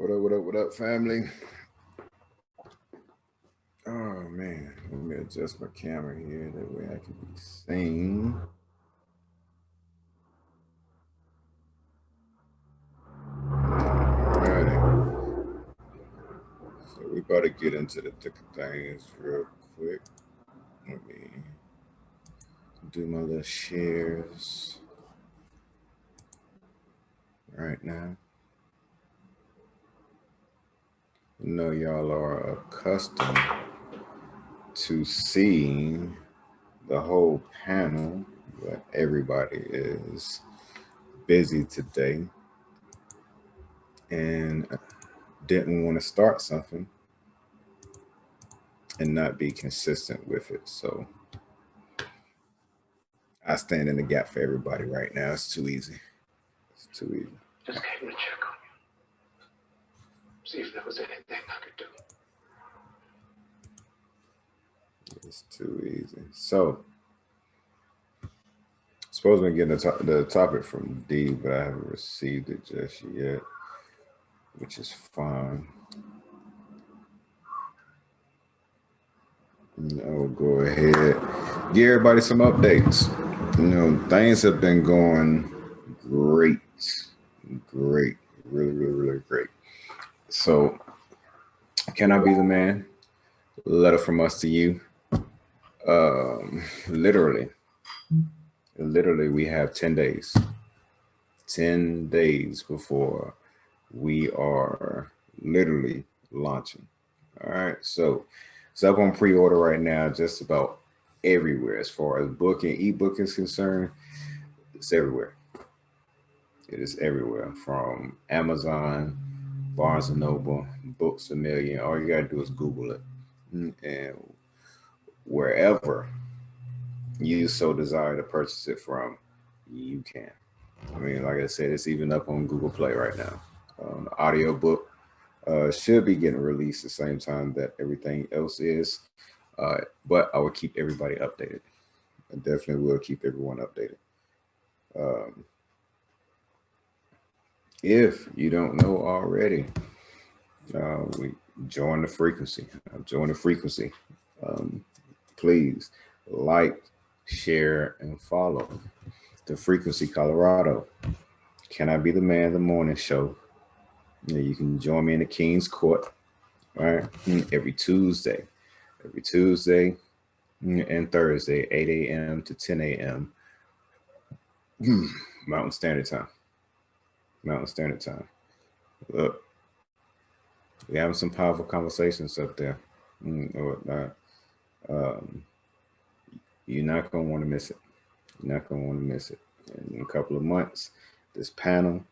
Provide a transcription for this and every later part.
What up, family? Oh man, let me adjust my camera here. That way I can be seen. Alrighty. So we about to get into the thick of things real quick. Let me do my little shares right now. I know y'all are accustomed to seeing the whole panel, but everybody is busy today and didn't want to start something and not be consistent with it. So I stand in the gap for everybody right now. It's too easy. It's too easy. Just came to check on you. See if there was anything I could do. It's too easy. So, supposed to get the topic from D, but I haven't received it just yet, which is fine. I'll go ahead, give everybody some updates. You know, things have been going great, really, really great. So, can I be the man? Letter from us to you. Literally, we have 10 days. 10 days before we are literally launching. All right, so it's up on pre-order right now, just about everywhere. As far as booking, ebook is concerned, it's everywhere. It is everywhere, from Amazon, Barnes & Noble, Books A Million. All you gotta do is Google it, and wherever you so desire to purchase it from, you can. I mean, like I said, it's even up on Google Play right now. The audio book should be getting released the same time that everything else is, but I will keep everybody updated. I definitely will keep everyone updated. If you don't know already, we join the frequency. Join the frequency. Please like, share, and follow the Frequency Colorado. Can I Be the Man? The morning show. You can join me in the King's Court, all right, every Tuesday and Thursday, 8 a.m. to 10 a.m. Mountain Standard Time. Look, we're having some powerful conversations up there. Or not. You're not going to want to miss it. In a couple of months, this panel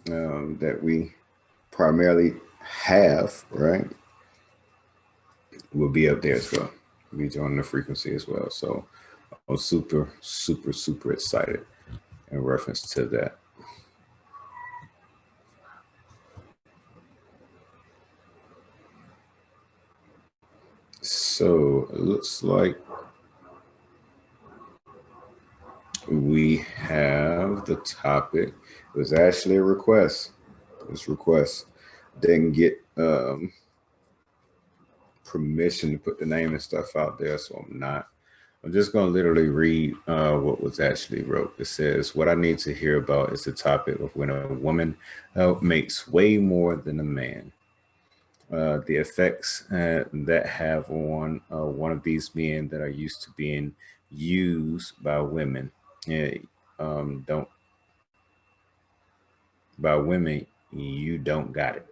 that we primarily have, right, will be up there as well. We'll be joining the frequency as well. So I'm super excited in reference to that. So it looks like we have the topic. It was actually a request. Didn't get permission to put the name and stuff out there, so I'm just going to literally read what was actually wrote. It says, what I need to hear about is the topic of when a woman makes way more than a man. The effects that have on one of these men that are used to being used by women. By women, you don't got it.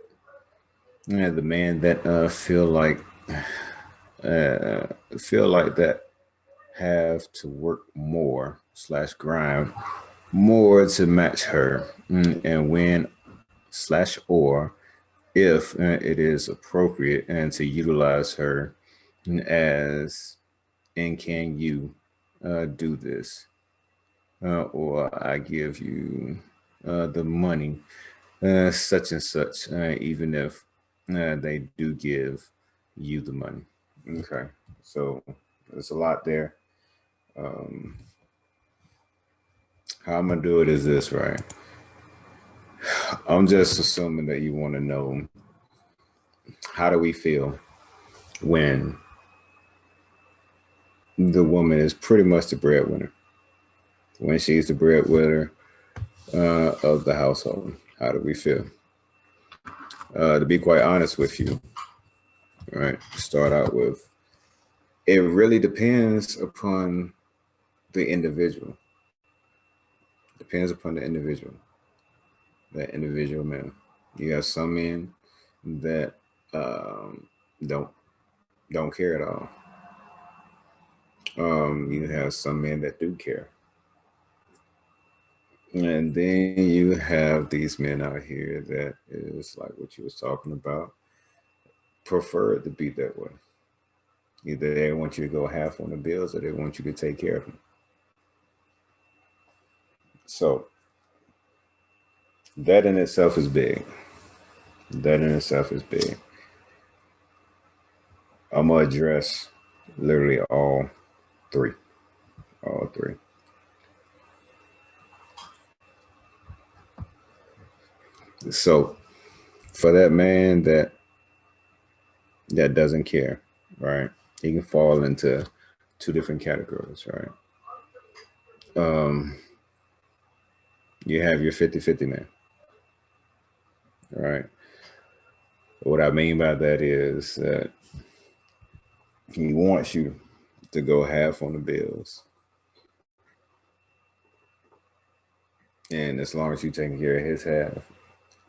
The man that feel like that have to work more / grind more to match her, and when / or if it is appropriate and to utilize her as, and can you do this, or I give you the money such and such, even if they do give you the money. Okay, so there's a lot there. How I'm gonna do it is this, right? I'm just assuming that you want to know, how do we feel when the woman is pretty much the breadwinner? When she's the breadwinner of the household, how do we feel? To be quite honest with you, right? Start out with, it really depends upon the individual. Depends upon the individual. That individual man. You have some men that don't care at all. You have some men that do care. And then you have these men out here that is like what you was talking about, prefer it to be that way. Either they want you to go half on the bills or they want you to take care of them. So that in itself is big. That in itself is big. I'm gonna address literally all three. All three. So for that man that doesn't care, right? He can fall into two different categories, right? You have your 50-50 man. All right. What I mean by that is that he wants you to go half on the bills. And as long as you're taking care of his half,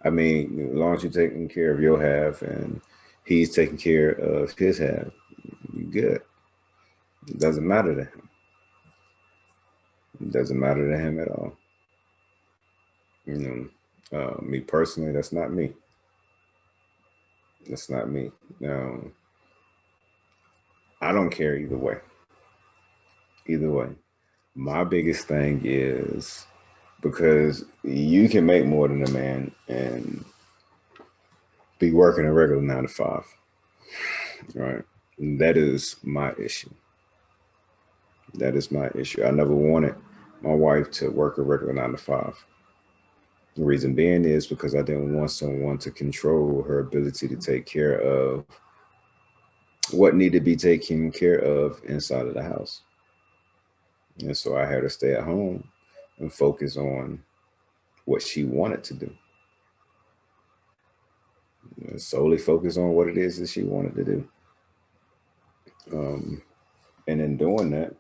I mean, as long as you're taking care of your half and he's taking care of his half, you good. It doesn't matter to him. It doesn't matter to him at all. You know, me personally, that's not me. That's not me. I don't care either way. Either way. My biggest thing is, because you can make more than a man and be working a regular 9 to 5, right? And that is my issue. That is my issue. I never wanted my wife to work a regular 9 to 5. The reason being is because I didn't want someone to control her ability to take care of what needed to be taken care of inside of the house. And so I had her stay at home and focus on what she wanted to do. Solely focus on what it is that she wanted to do. And in doing that,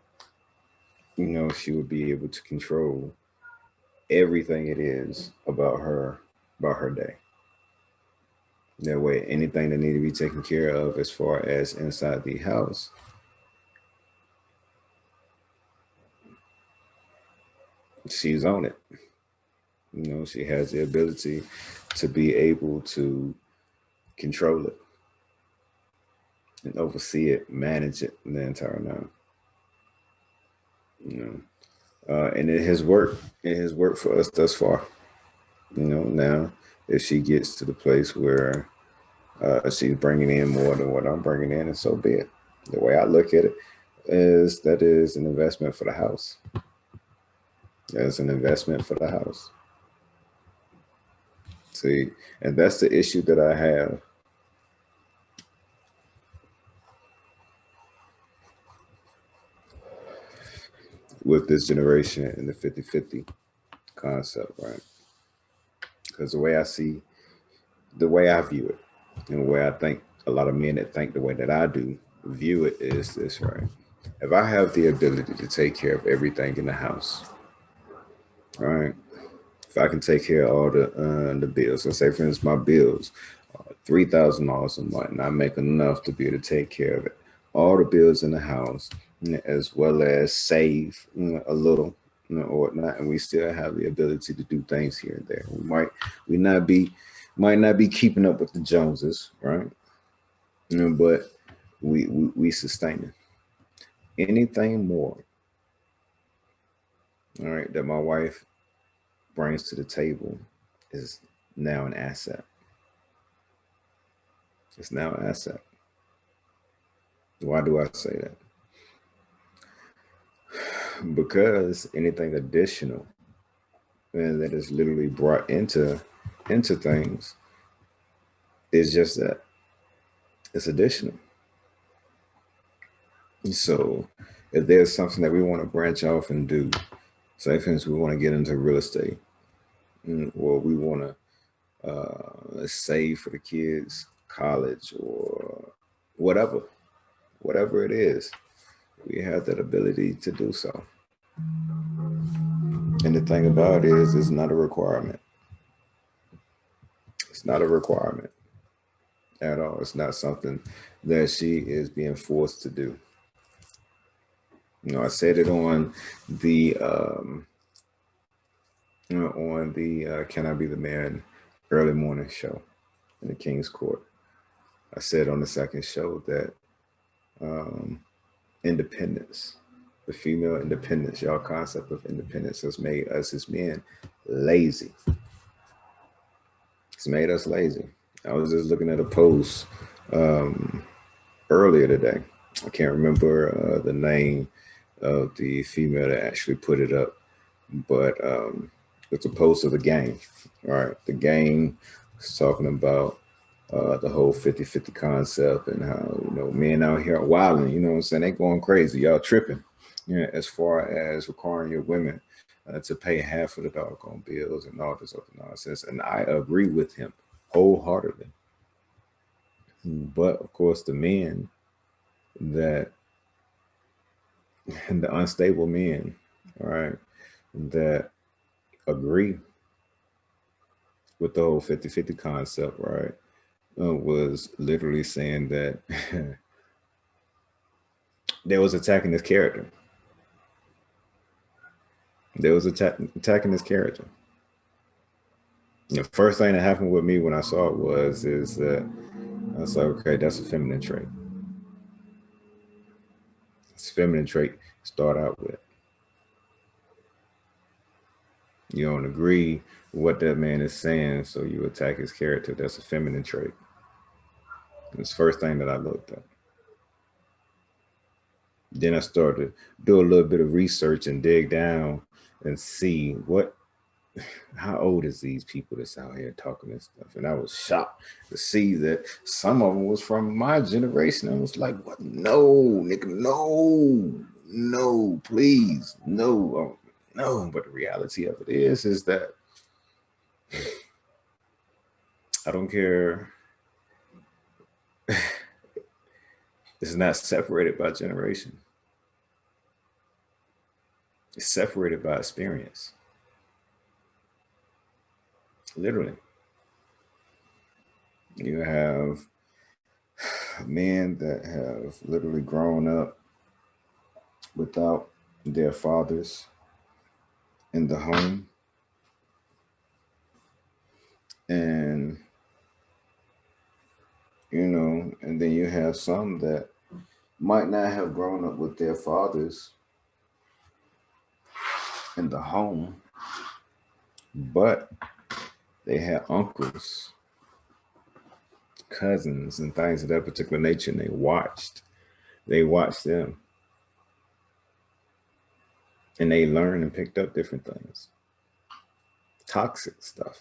she would be able to control everything it is about her day. That way, anything that needed to be taken care of as far as inside the house, she's on it. She has the ability to be able to control it and oversee it, manage it the entire time. And it has worked. It has worked for us thus far. Now if she gets to the place where she's bringing in more than what I'm bringing in, and so be it. The way I look at it is that is an investment for the house. As an investment for the house. See, and that's the issue that I have with this generation and the 50-50 concept, right? Because the way I view it, and the way I think a lot of men that think the way that I do view it is this, right? If I have the ability to take care of everything in the house, right? If I can take care of all the bills, let's say for instance my bills, $3,000 a month, and I make enough to be able to take care of it, all the bills in the house, as well as save a little, or whatnot, and we still have the ability to do things here and there. We might not be keeping up with the Joneses, right? But we sustain it. Anything more, all right, that my wife brings to the table is now an asset. It's now an asset. Why do I say that? Because anything additional and that is literally brought into into things is just that. It's additional. So if there's something that we want to branch off and do, say for instance, we want to get into real estate, or we want to save for the kids' college or whatever it is, we have that ability to do so. And the thing about it is, it's not a requirement. It's not a requirement at all. It's not something that she is being forced to do. You know, I said it on the Can I Be the Man early morning show in the King's Court. I said on the second show that independence, the female independence, y'all concept of independence has made us as men lazy. It's made us lazy. I was just looking at a post earlier today. I can't remember the name of the female that actually put it up, but it's a post of the game. All right, the game is talking about the whole 50-50 concept and how, you know, men out here are wilding, you know what I'm saying? They going crazy, y'all tripping. You know, as far as requiring your women to pay half of the doggone bills and all this other nonsense. And I agree with him wholeheartedly. But of course, the men that, the unstable men, all right, that agree with the whole 50-50 concept, right, was literally saying that they was attacking his character. They was attacking his character. The first thing that happened with me when I saw it is that I was like, okay, that's a feminine trait. It's a feminine trait to start out with. You don't agree with what that man is saying, so you attack his character. That's a feminine trait. It's the first thing that I looked at. Then I started to do a little bit of research and dig down and see how old is these people that's out here talking this stuff. And I was shocked to see that some of them was from my generation. I was like, what? No, nigga, no, please, no, no. But the reality of it is that I don't care. It's not separated by generation. It's separated by experience. Literally. You have men that have literally grown up without their fathers in the home. And, you know, and then you have some that might not have grown up with their fathers in the home, but they had uncles, cousins, and things of that particular nature, and they watched them, and they learned and picked up different things, toxic stuff.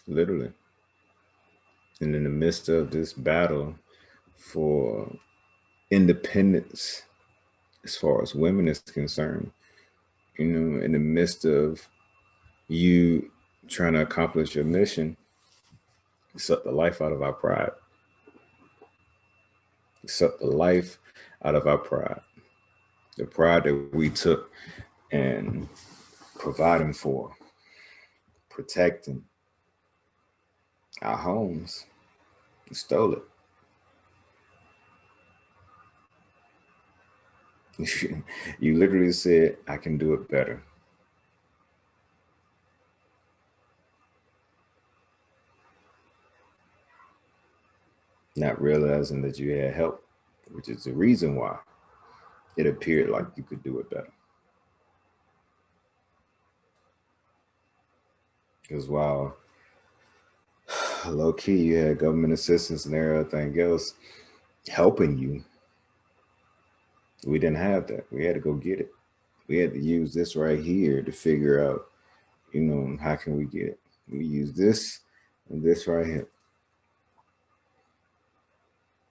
Literally. And in the midst of this battle for independence, as far as women is concerned, you know, in the midst of you trying to accomplish your mission, you suck the life out of our pride. You suck the life out of our pride. The pride that we took and providing for, protecting our homes, you stole it. You literally said, I can do it better. Not realizing that you had help, which is the reason why it appeared like you could do it better. Because while low key you had government assistance and everything else helping you, we didn't have that. We had to go get it. We had to use this right here to figure out, you know, how can we get it? We use this and this right here.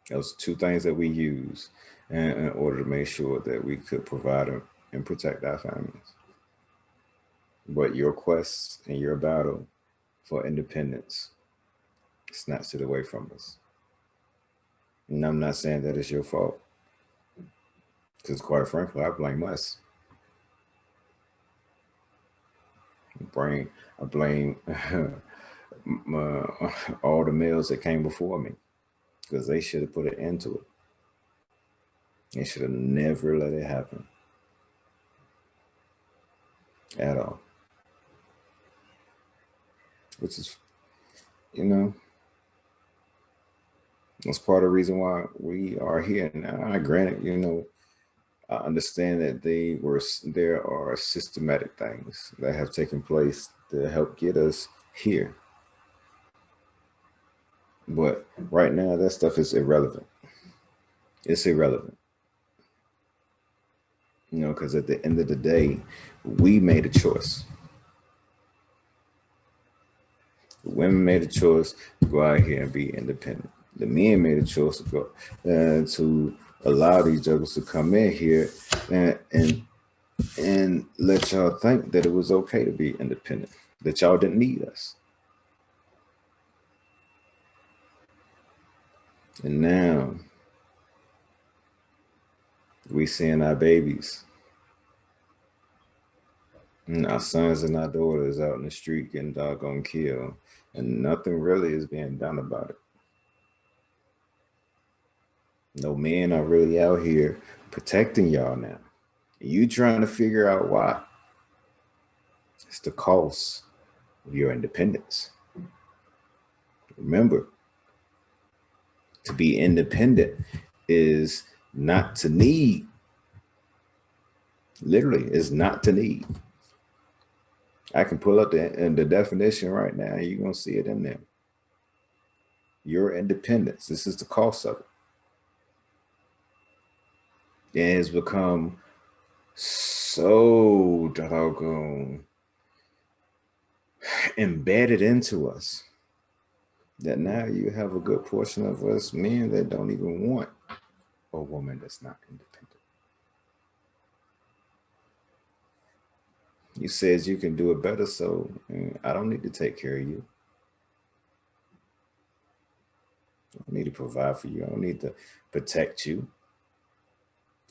Those two things that we use in order to make sure that we could provide and protect our families. But your quest and your battle for independence snatched it away from us. And I'm not saying that it's your fault, because quite frankly, I blame us. I blame all the males that came before me, because they should have put an end to it. They should have never let it happen at all. Which is, you know, that's part of the reason why we are here now. Granted, you know, I understand that there are systematic things that have taken place to help get us here. But right now, that stuff is irrelevant. It's irrelevant. You know, because at the end of the day, we made a choice. The women made a choice to go out here and be independent. The men made a choice to go to allow these jugglers to come in here and let y'all think that it was okay to be independent, that y'all didn't need us. And now we seeing our babies and our sons and our daughters out in the street getting doggone killed, and nothing really is being done about it. No men are really out here protecting y'all now. You trying to figure out why. It's the cost of your independence. Remember, to be independent is not to need. Literally, is not to need. I can pull up the definition right now. You're going to see it in there. Your independence. This is the cost of it. It has become so doggone embedded into us that now you have a good portion of us men that don't even want a woman that's not independent. You says you can do it better, so I don't need to take care of you. I don't need to provide for you. I don't need to protect you.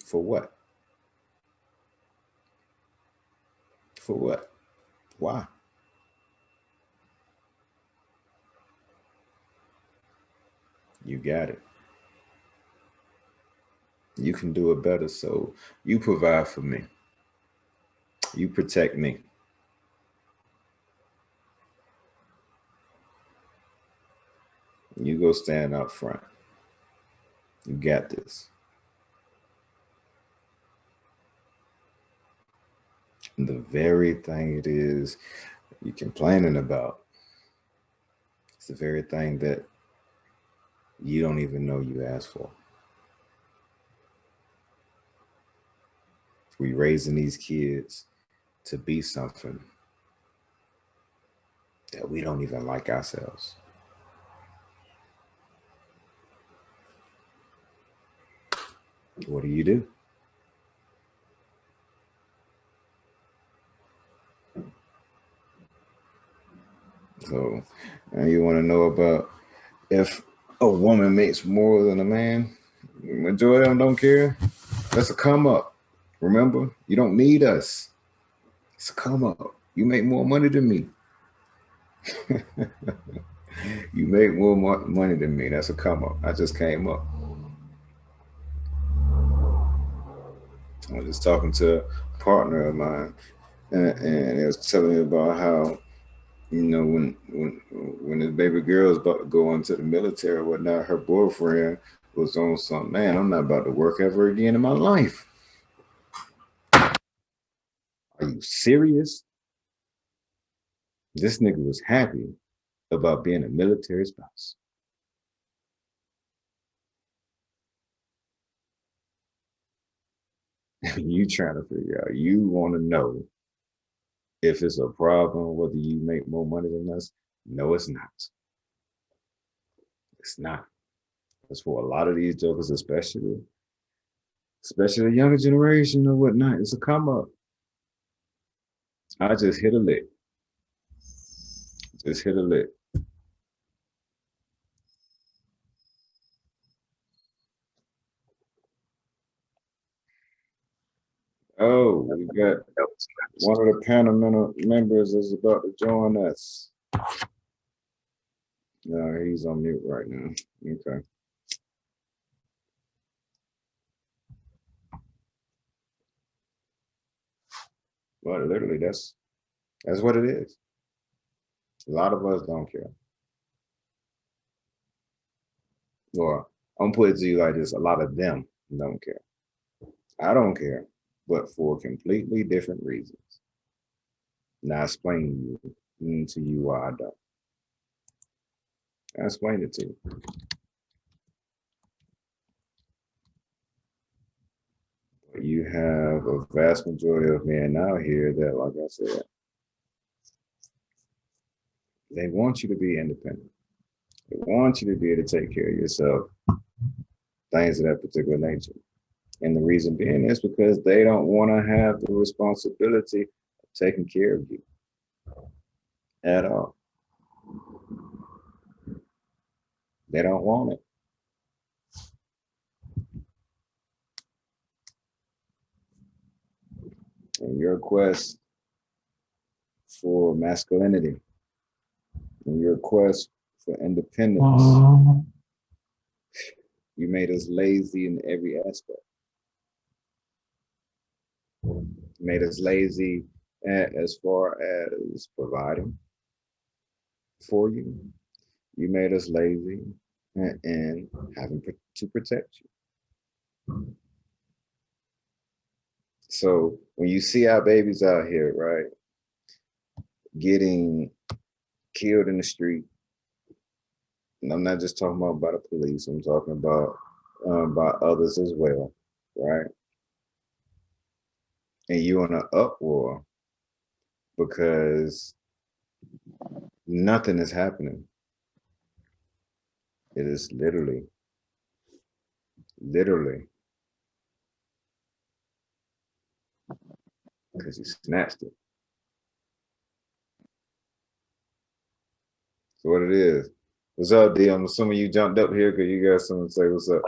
For what? For what? Why? You got it. You can do it better, so you provide for me. You protect me. You go stand up front. You got this. And the very thing it is you're complaining about, it's the very thing that you don't even know you asked for. We raising these kids to be something that we don't even like ourselves. What do? So now you want to know about if a woman makes more than a man. Majority of them don't care. That's a come up. Remember, you don't need us. It's a come up. You make more money than me. You make more money than me. That's a come up. I just came up. I was just talking to a partner of mine, and it was telling me about how, you know, when his baby girl was about to go into the military or whatnot, her boyfriend was on some, man, I'm not about to work ever again in my life. Are you serious? This nigga was happy about being a military spouse. You trying to figure out, you want to know if it's a problem, whether you make more money than us. No, it's not. It's not. It's for a lot of these jokers, especially the younger generation or whatnot. It's a come up. I just hit a lick. Just hit a lick. Oh, we got one of the panel members is about to join us. No, he's on mute right now. Okay. But literally, that's what it is. A lot of us don't care. Or I'm putting it to you like this: a lot of them don't care. I don't care, but for completely different reasons. Now explain to you why I don't. I'll explain it to you. But you have a vast majority of men out here that, like I said, they want you to be independent. They want you to be able to take care of yourself, things of that particular nature. And the reason being is because they don't want to have the responsibility of taking care of you at all. They don't want it. And your quest for masculinity and your quest for independence, you made us lazy in every aspect. You made us lazy as far as providing for you. You made us lazy and having to protect you. So when you see our babies out here, right, getting killed in the street, and I'm not just talking about by the police, I'm talking about by others as well, right? And you in an uproar because nothing is happening. It is literally because he snatched it. So what it is. What's up, D? I'm assuming you jumped up here because you got something to say. What's up?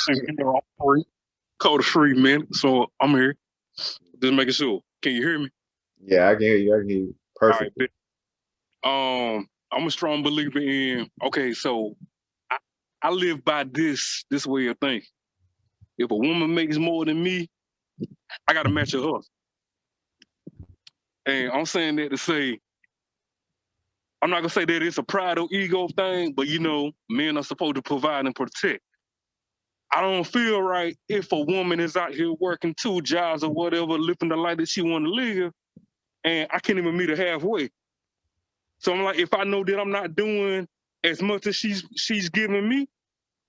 I'm free. Code free, man. So I'm here. Just making sure. Can you hear me? Yeah, I can hear you. I can hear you perfectly. All right, I'm a strong believer in. Okay, so I live by this way of thinking. If a woman makes more than me, I got to match her hustle. And I'm saying that to say, I'm not gonna say that it's a pride or ego thing, but you know, men are supposed to provide and protect. I don't feel right if a woman is out here working 2 jobs or whatever, living the life that she want to live, and I can't even meet her halfway. So I'm like, if I know that I'm not doing as much as she's giving me,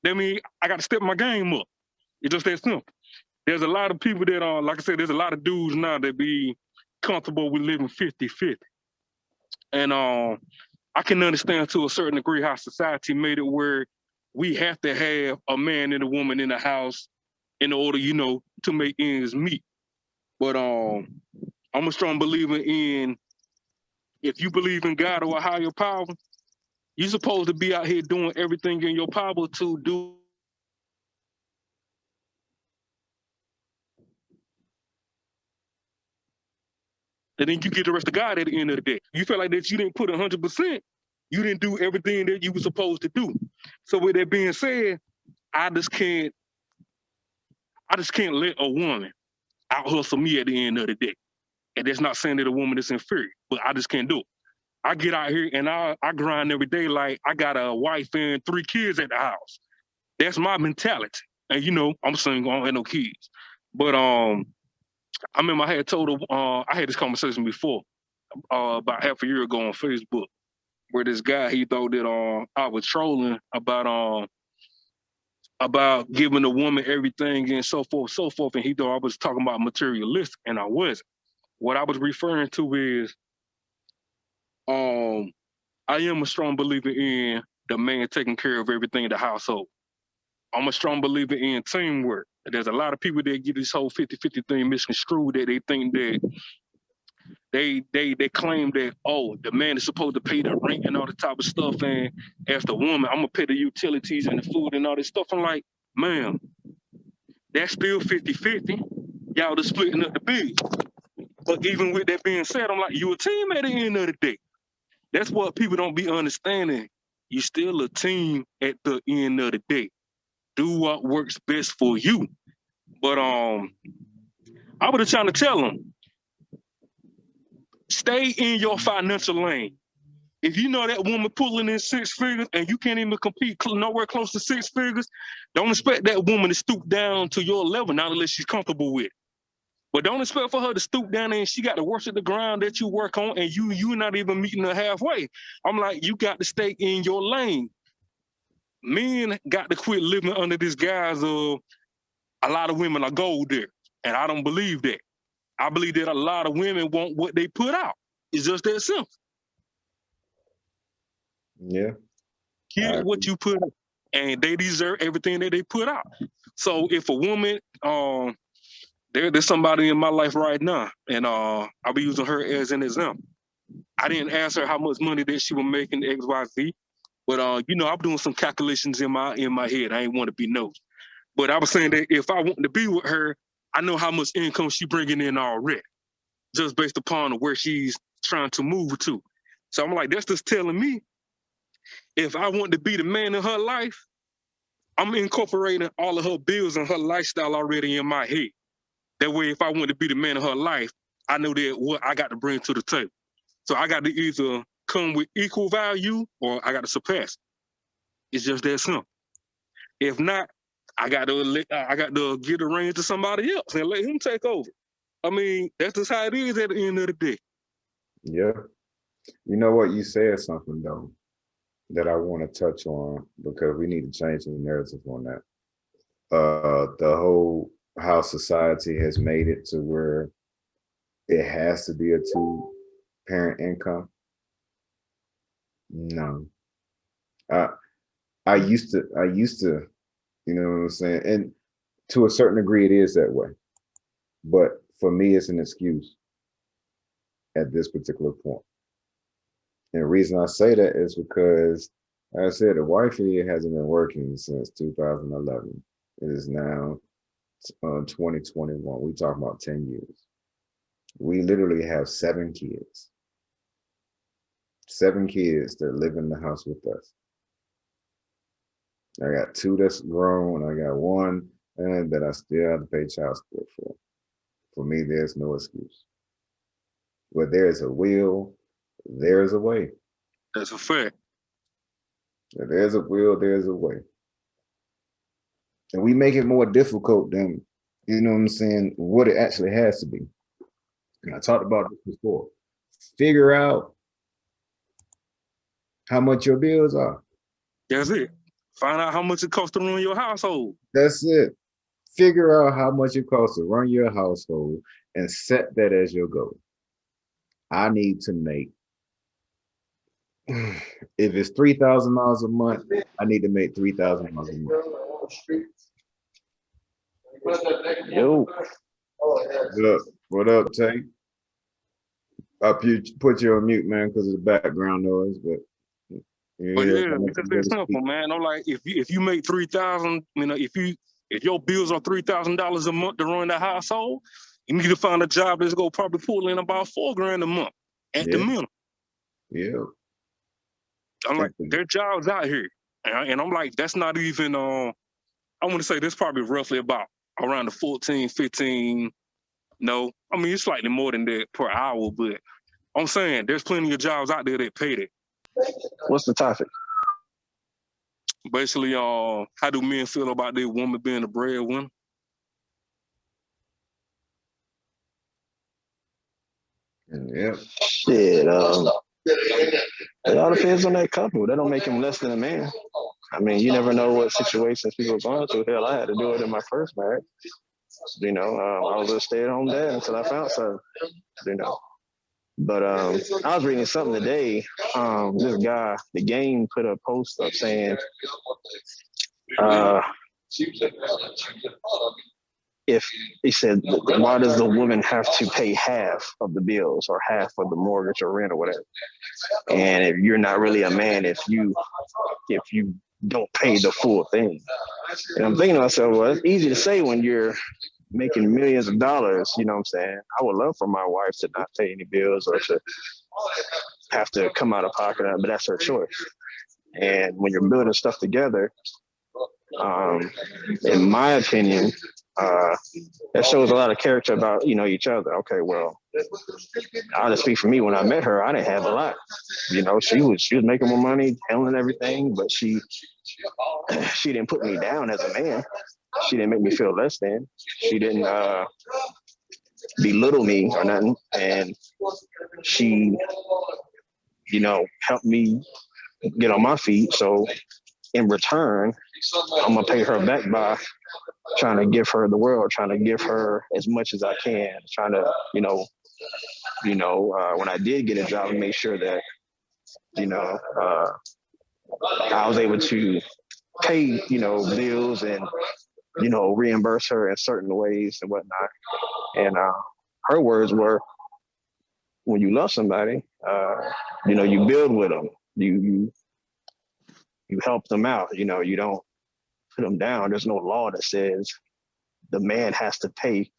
that means I got to step my game up. It's just that simple. There's a lot of people that are, like I said, there's a lot of dudes now that be comfortable with living 50-50. And I can understand to a certain degree how society made it where we have to have a man and a woman in the house in order, you know, to make ends meet. But I'm a strong believer in, if you believe in God or a higher power, you're supposed to be out here doing everything in your power to do. And then you get the rest of God at the end of the day. You feel like that you didn't put 100%, you didn't do everything that you were supposed to do. So with that being said, I just can't let a woman out hustle me at the end of the day. And that's not saying that a woman is inferior, but I just can't do it. I get out here and I grind every day like I got a wife and 3 kids at the house. That's my mentality. And you know, I'm single, I don't have no kids. But I remember I had told her, I had this conversation before, about half a year ago on Facebook, where this guy, he thought that I was trolling about about giving a woman everything and so forth. And he thought I was talking about materialistic, and I wasn't. What I was referring to is, I am a strong believer in the man taking care of everything in the household. I'm a strong believer in teamwork. There's a lot of people that get this whole 50-50 thing misconstrued, that they think that they claim that, oh, the man is supposed to pay the rent and all the type of stuff, and as the woman, I'm gonna pay the utilities and the food and all this stuff. I'm like, ma'am, that's still 50-50. Y'all just splitting up the bill. But even with that being said, I'm like, you a team at the end of the day. That's what people don't be understanding. You still a team at the end of the day. Do what works best for you. But I was trying to tell them, stay in your financial lane. If you know that woman pulling in 6 figures and you can't even compete nowhere close to 6 figures, don't expect that woman to stoop down to your level, not unless she's comfortable with it. But don't expect for her to stoop down and she got to worship the ground that you work on, and you're not even meeting her halfway. I'm like, you got to stay in your lane. Men got to quit living under this guise of a lot of women are gold there. And I don't believe that. I believe that a lot of women want what they put out. It's just that simple. Yeah. Get what you put out, and they deserve everything that they put out. So if a woman, there's somebody in my life right now, and I'll be using her as an example. I didn't ask her how much money that she was making XYZ, but I'm doing some calculations in my head. I ain't want to be nosy, but I was saying that if I want to be with her, I know how much income she bringing in already, just based upon where she's trying to move to. So I'm like, that's just telling me, if I want to be the man in her life, I'm incorporating all of her bills and her lifestyle already in my head. That way, if I want to be the man of her life, I know that what I got to bring to the table. So I got to either come with equal value or I got to surpass. It's just that simple. If not, I got to give the reins to somebody else and let him take over. I mean, that's just how it is at the end of the day. Yeah. You know what? You said something, though, that I want to touch on, because we need to change the narrative on that. The whole how society has made it to where it has to be a 2-parent income. No. I used to, you know what I'm saying? And to a certain degree, it is that way. But for me, it's an excuse at this particular point. And the reason I say that is because, like I said, the wifey hasn't been working since 2011. It is now 2021. We talking about 10 years. We literally have 7 kids. 7 kids that live in the house with us. I got 2 that's grown, and I got 1 that I still have to pay child support for. For me, there's no excuse. Where there's a will, there's a way. That's a fact. Where there's a will, there's a way. And we make it more difficult than, you know what I'm saying, what it actually has to be. And I talked about this before. Figure out how much your bills are. That's it. Find out how much it costs to run your household. That's it. Figure out how much it costs to run your household and set that as your goal. I need to make, if it's $3,000 a month, I need to make $3,000 a month. Yo. What up, Tay? You put you on mute, man, because of the background noise, but yeah, because it's simple, man. I'm like, if you make 3,000, if your bills are $3,000 a month to run the household, you need to find a job that's gonna probably pull in about $4,000 a month at the minimum. Yeah. I'm like, there are jobs out here, and I'm like, that's not even. I want to say that's probably roughly about around the 14, 15. No, I mean it's slightly more than that per hour, but I'm saying there's plenty of jobs out there that pay that. What's the topic? Basically, how do men feel about their woman being a breadwinner? Yeah. Shit. It all depends on that couple. That don't make him less than a man. I mean, you never know what situations people are going through. Hell, I had to do it in my first marriage. You know, I was a stay-at-home dad until I found something. You know, but I was reading something today. This guy, the game, put a post up saying, if he said, why does the woman have to pay half of the bills or half of the mortgage or rent or whatever? And if you're not really a man, if you don't pay the full thing. And I'm thinking to myself, well, it's easy to say when you're making millions of dollars, you know what I'm saying? I would love for my wife to not pay any bills or to have to come out of pocket, but that's her choice. And when you're building stuff together, in my opinion, that shows a lot of character about, you know, each other. Okay, well, I'll just speak for me. When I met her, I didn't have a lot. You know, she was making more money, handling everything, but she didn't put me down as a man. She didn't make me feel less than. She didn't belittle me or nothing. And she, you know, helped me get on my feet. So in return, I'm gonna pay her back by trying to give her the world, trying to give her as much as I can, trying to, when I did get a job, and make sure that, I was able to pay, bills and, reimburse her in certain ways and whatnot. And her words were, when you love somebody, you build with them, you help them out, you don't put them down. There's no law that says the man has to pay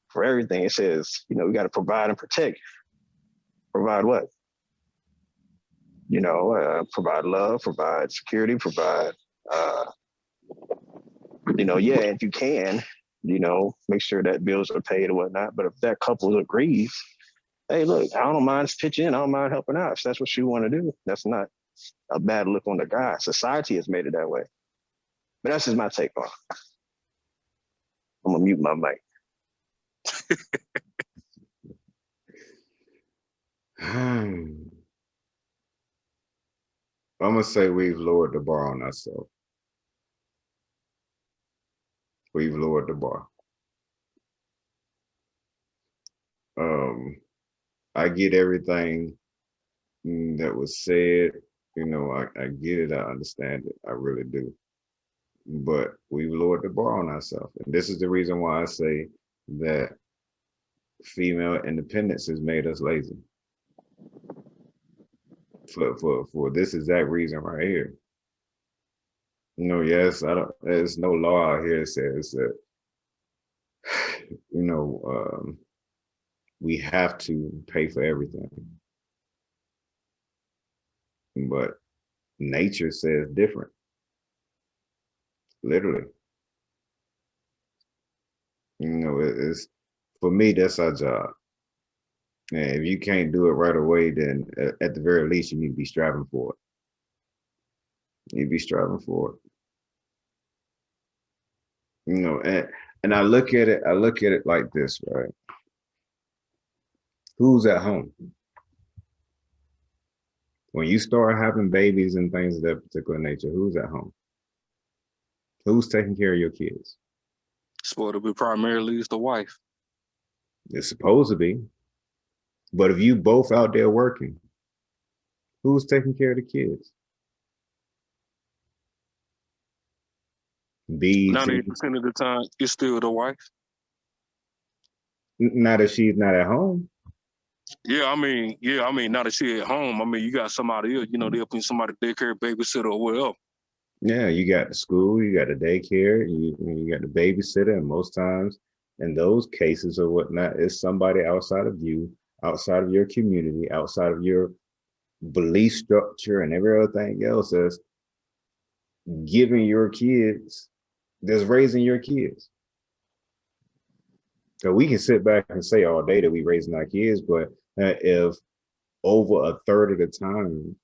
for everything. It says, we got to provide and protect. Provide what? Provide love, provide security, provide, if you can, make sure that bills are paid or whatnot. But if that couple agrees, hey, look, I don't mind pitching in, I don't mind helping out. If that's what you want to do, that's not a bad look on the guy. Society has made it that way. But that's just my take on it. I'm gonna mute my mic. I'm gonna say we've lowered the bar on ourselves. We've lowered the bar. I get everything that was said. I get it. I understand it. I really do. But we've lowered the bar on ourselves. And this is the reason why I say that female independence has made us lazy. For this exact reason right here. Yes, there's no law out here that says that, we have to pay for everything. But nature says different. Literally. It's, for me, that's our job. And if you can't do it right away, then at the very least, you need to be striving for it. You need to be striving for it. And I look at it like this, right? Who's at home? When you start having babies and things of that particular nature, who's at home? Who's taking care of your kids? Supposed to be primarily is the wife. It's supposed to be. But if you both out there working, who's taking care of the kids? 98% of the time, it's still the wife. Not that she's not at home. Yeah, I mean, now that she's at home, you got somebody else, they'll put somebody daycare, babysitter, or whatever. Yeah, you got the school, you got the daycare, you got the babysitter, and most times in those cases or whatnot, it's somebody outside of you, outside of your community, outside of your belief structure and every other thing else that's giving your kids, that's raising your kids. So we can sit back and say all day that we raising our kids, but if over a third of the time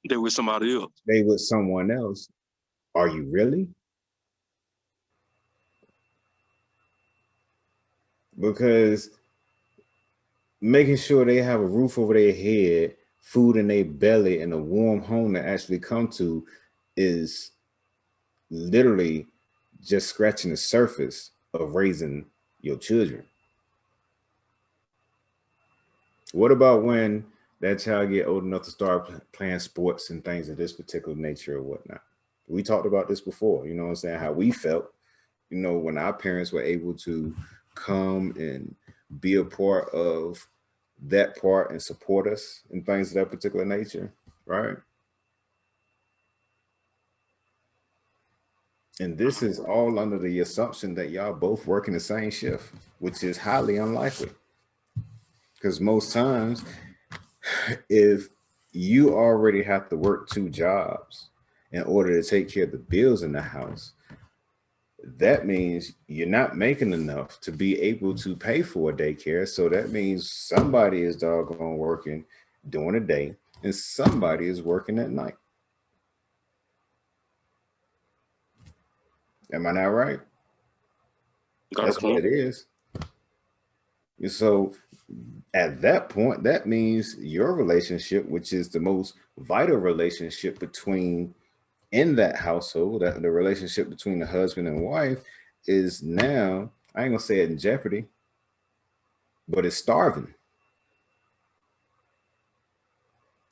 they with somebody else, they with someone else, are you really? Because making sure they have a roof over their head, food in their belly, and a warm home to actually come to is literally just scratching the surface of raising your children. What about when that child get old enough to start playing sports and things of this particular nature or whatnot? We talked about this before, you know what I'm saying? How we felt, you know, when our parents were able to come and be a part of that part and support us and things of that particular nature, right? And this is all under the assumption that y'all both work in the same shift, which is highly unlikely. Because most times, if you already have to work 2 jobs in order to take care of the bills in the house, that means you're not making enough to be able to pay for a daycare. So that means somebody is doggone working during the day and somebody is working at night. Am I not right? That's what it is. And so at that point, that means your relationship, which is the most vital relationship between in that household, that the relationship between the husband and wife, is now, I ain't gonna say it in jeopardy, but it's starving.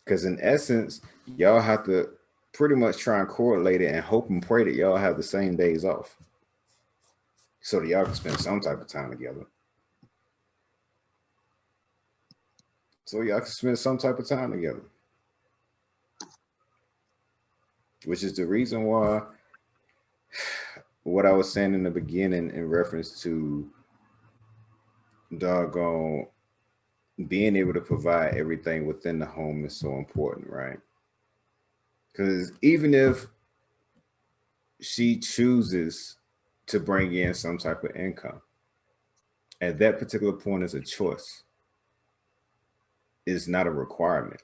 Because in essence, y'all have to pretty much try and correlate it and hope and pray that y'all have the same days off, so that y'all can spend some type of time together. So y'all can spend some type of time together. Which is the reason why what I was saying in the beginning in reference to doggone being able to provide everything within the home is so important, right? Because even if she chooses to bring in some type of income, at that particular point is a choice. It's not a requirement.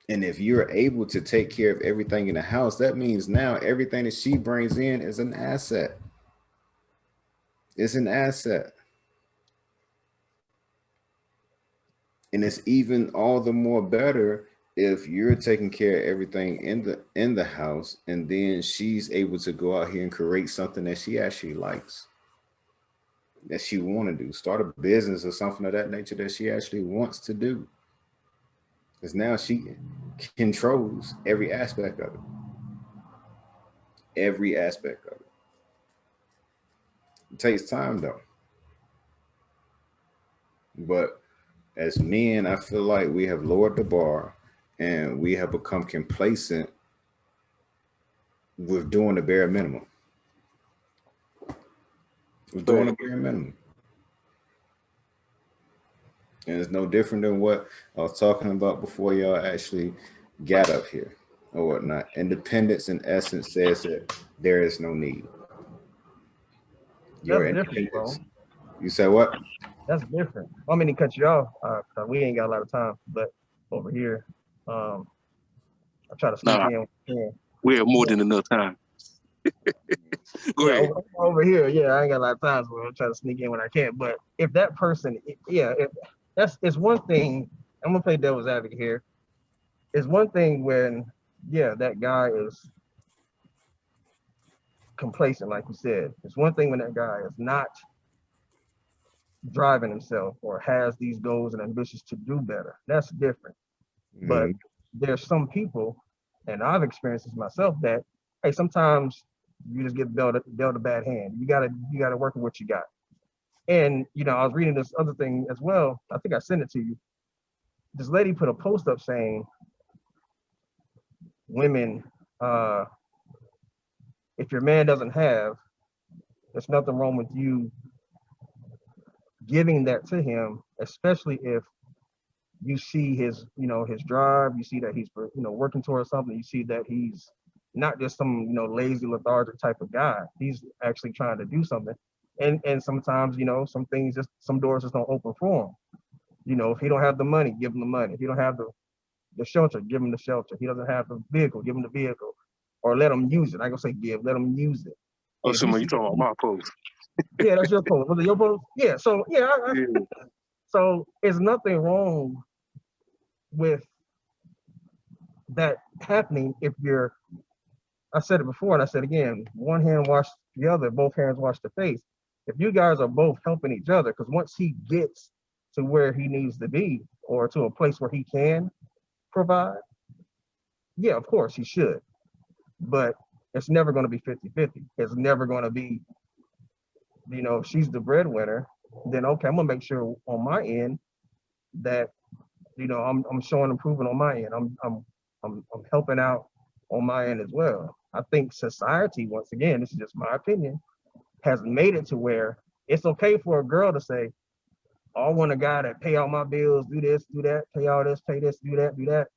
And if you're able to take care of everything in the house, that means now everything that she brings in is an asset. It's an asset. And it's even all the more better if you're taking care of everything in the house, and then she's able to go out here and create something that she actually likes, that she want to do, start a business or something of that nature that she actually wants to do. Because now she controls every aspect of it. Every aspect of it. It takes time though. But as men, I feel like we have lowered the bar and we have become complacent with doing the bare minimum. We're doing the bare minimum. And it's no different than what I was talking about before y'all actually got up here or whatnot. Independence in essence says that there is no need. Your independence. You say what? That's different. I mean to cut you off. We ain't got a lot of time, but over here, I try to sneak in. We have more than enough time. Go ahead. Over here, I ain't got a lot of time, so I'm trying to sneak in when I can. But if that person, it's one thing. I'm gonna play devil's advocate here. It's one thing when, that guy is complacent, like you said. It's one thing when that guy is not driving himself or has these goals and ambitions to do better. That's different. Mm-hmm. But there's some people, and I've experienced this myself, that hey, sometimes you just get dealt a bad hand. You gotta work with what you got. And I was reading this other thing as well. I think I sent it to you. This lady put a post up saying, women, if your man doesn't have, there's nothing wrong with you giving that to him, especially if you see his, his drive, you see that he's, working towards something, you see that he's not just some, lazy, lethargic type of guy. He's actually trying to do something. And sometimes, some things, some doors just don't open for him. If he don't have the money, give him the money. If he don't have the shelter, give him the shelter. If he doesn't have the vehicle, give him the vehicle. Or let him use it. I ain't gonna say give, let him use it. Oh, somebody, you talking about my post. Yeah, that's your post. Was it your post? Yeah, so, so there's nothing wrong with that happening if you're I said it before and I said again, one hand wash the other, both hands wash the face. If you guys are both helping each other, because once he gets to where he needs to be or to a place where he can provide, yeah, of course he should. But it's never going to be 50-50. It's never going to be, you know, if she's the breadwinner, then okay, I'm gonna make sure on my end that, you know, I'm showing improvement on my end. I'm helping out on my end as well. I think society, once again, this is just my opinion, has made it to where it's okay for a girl to say, oh, I want a guy that pay all my bills, do this, do that, pay all this, pay this, do that, do that.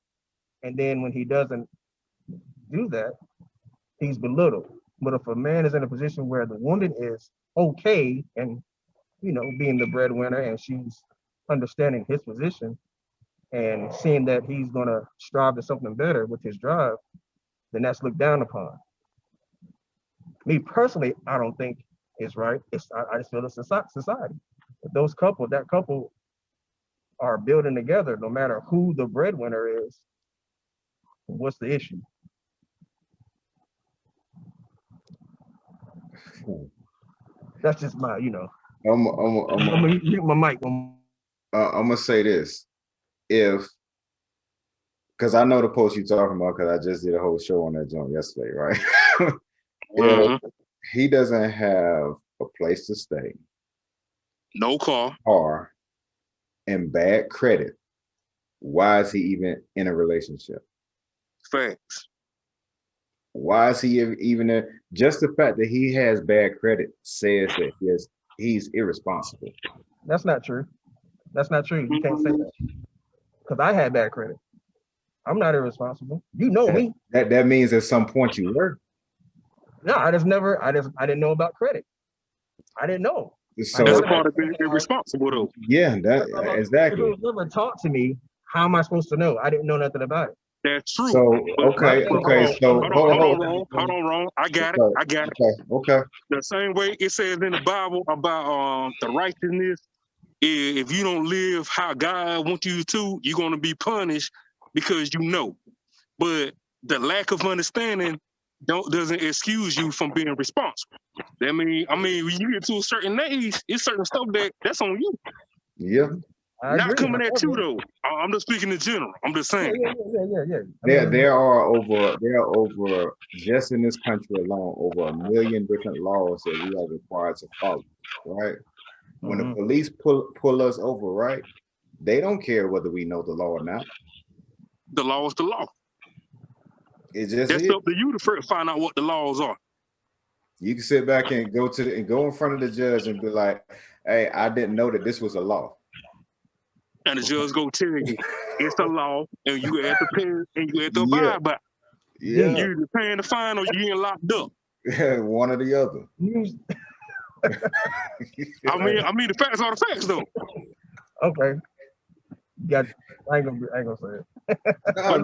And then when he doesn't do that, he's belittled. But if a man is in a position where the woman is okay and, you know, being the breadwinner and she's understanding his position and seeing that he's gonna strive to something better with his drive, then that's looked down upon. Me personally, I don't think it's right. I just feel it's society. If that couple are building together, no matter who the breadwinner is, what's the issue? That's just my, you know. I'm gonna mute my mic. I'm gonna say this, because I know the post you're talking about, because I just did a whole show on that joint yesterday, right? If he doesn't have a place to stay, no car, and bad credit, why is he even in a relationship? Facts. Why is he even in? Just the fact that he has bad credit says that he's irresponsible. That's not true. That's not true. You can't say that. Because I had bad credit. I'm not irresponsible. You know me. That means at some point you were. No, I didn't know about credit. I didn't know. So that's part of being irresponsible, though. Yeah, exactly. It was never taught to me. How am I supposed to know? I didn't know nothing about it. That's true. So okay. So hold on, wrong. I got it. Okay. The same way it says in the Bible about the righteousness. If you don't live how God wants you to, you're going to be punished because you know. But the lack of understanding doesn't excuse you from being responsible. I mean, when you get to a certain age, it's certain stuff that's on you. Yeah. Not coming at you though. I'm just speaking in general. I'm just saying. Yeah. There are over just in this country alone over 1 million different laws that we are required to follow. Right. When the police pull us over, right? They don't care whether we know the law or not. The law is the law. It's just that's up to you to find out what the laws are. You can sit back and go in front of the judge and be like, "Hey, I didn't know that this was a law." And the judge go tell you it's a law, and you have to pay, and you have to abide by it. Yeah, you're either paying the fine or you getting locked up. Yeah, one or the other. I mean, the facts are the facts, though. Okay. I ain't gonna say it.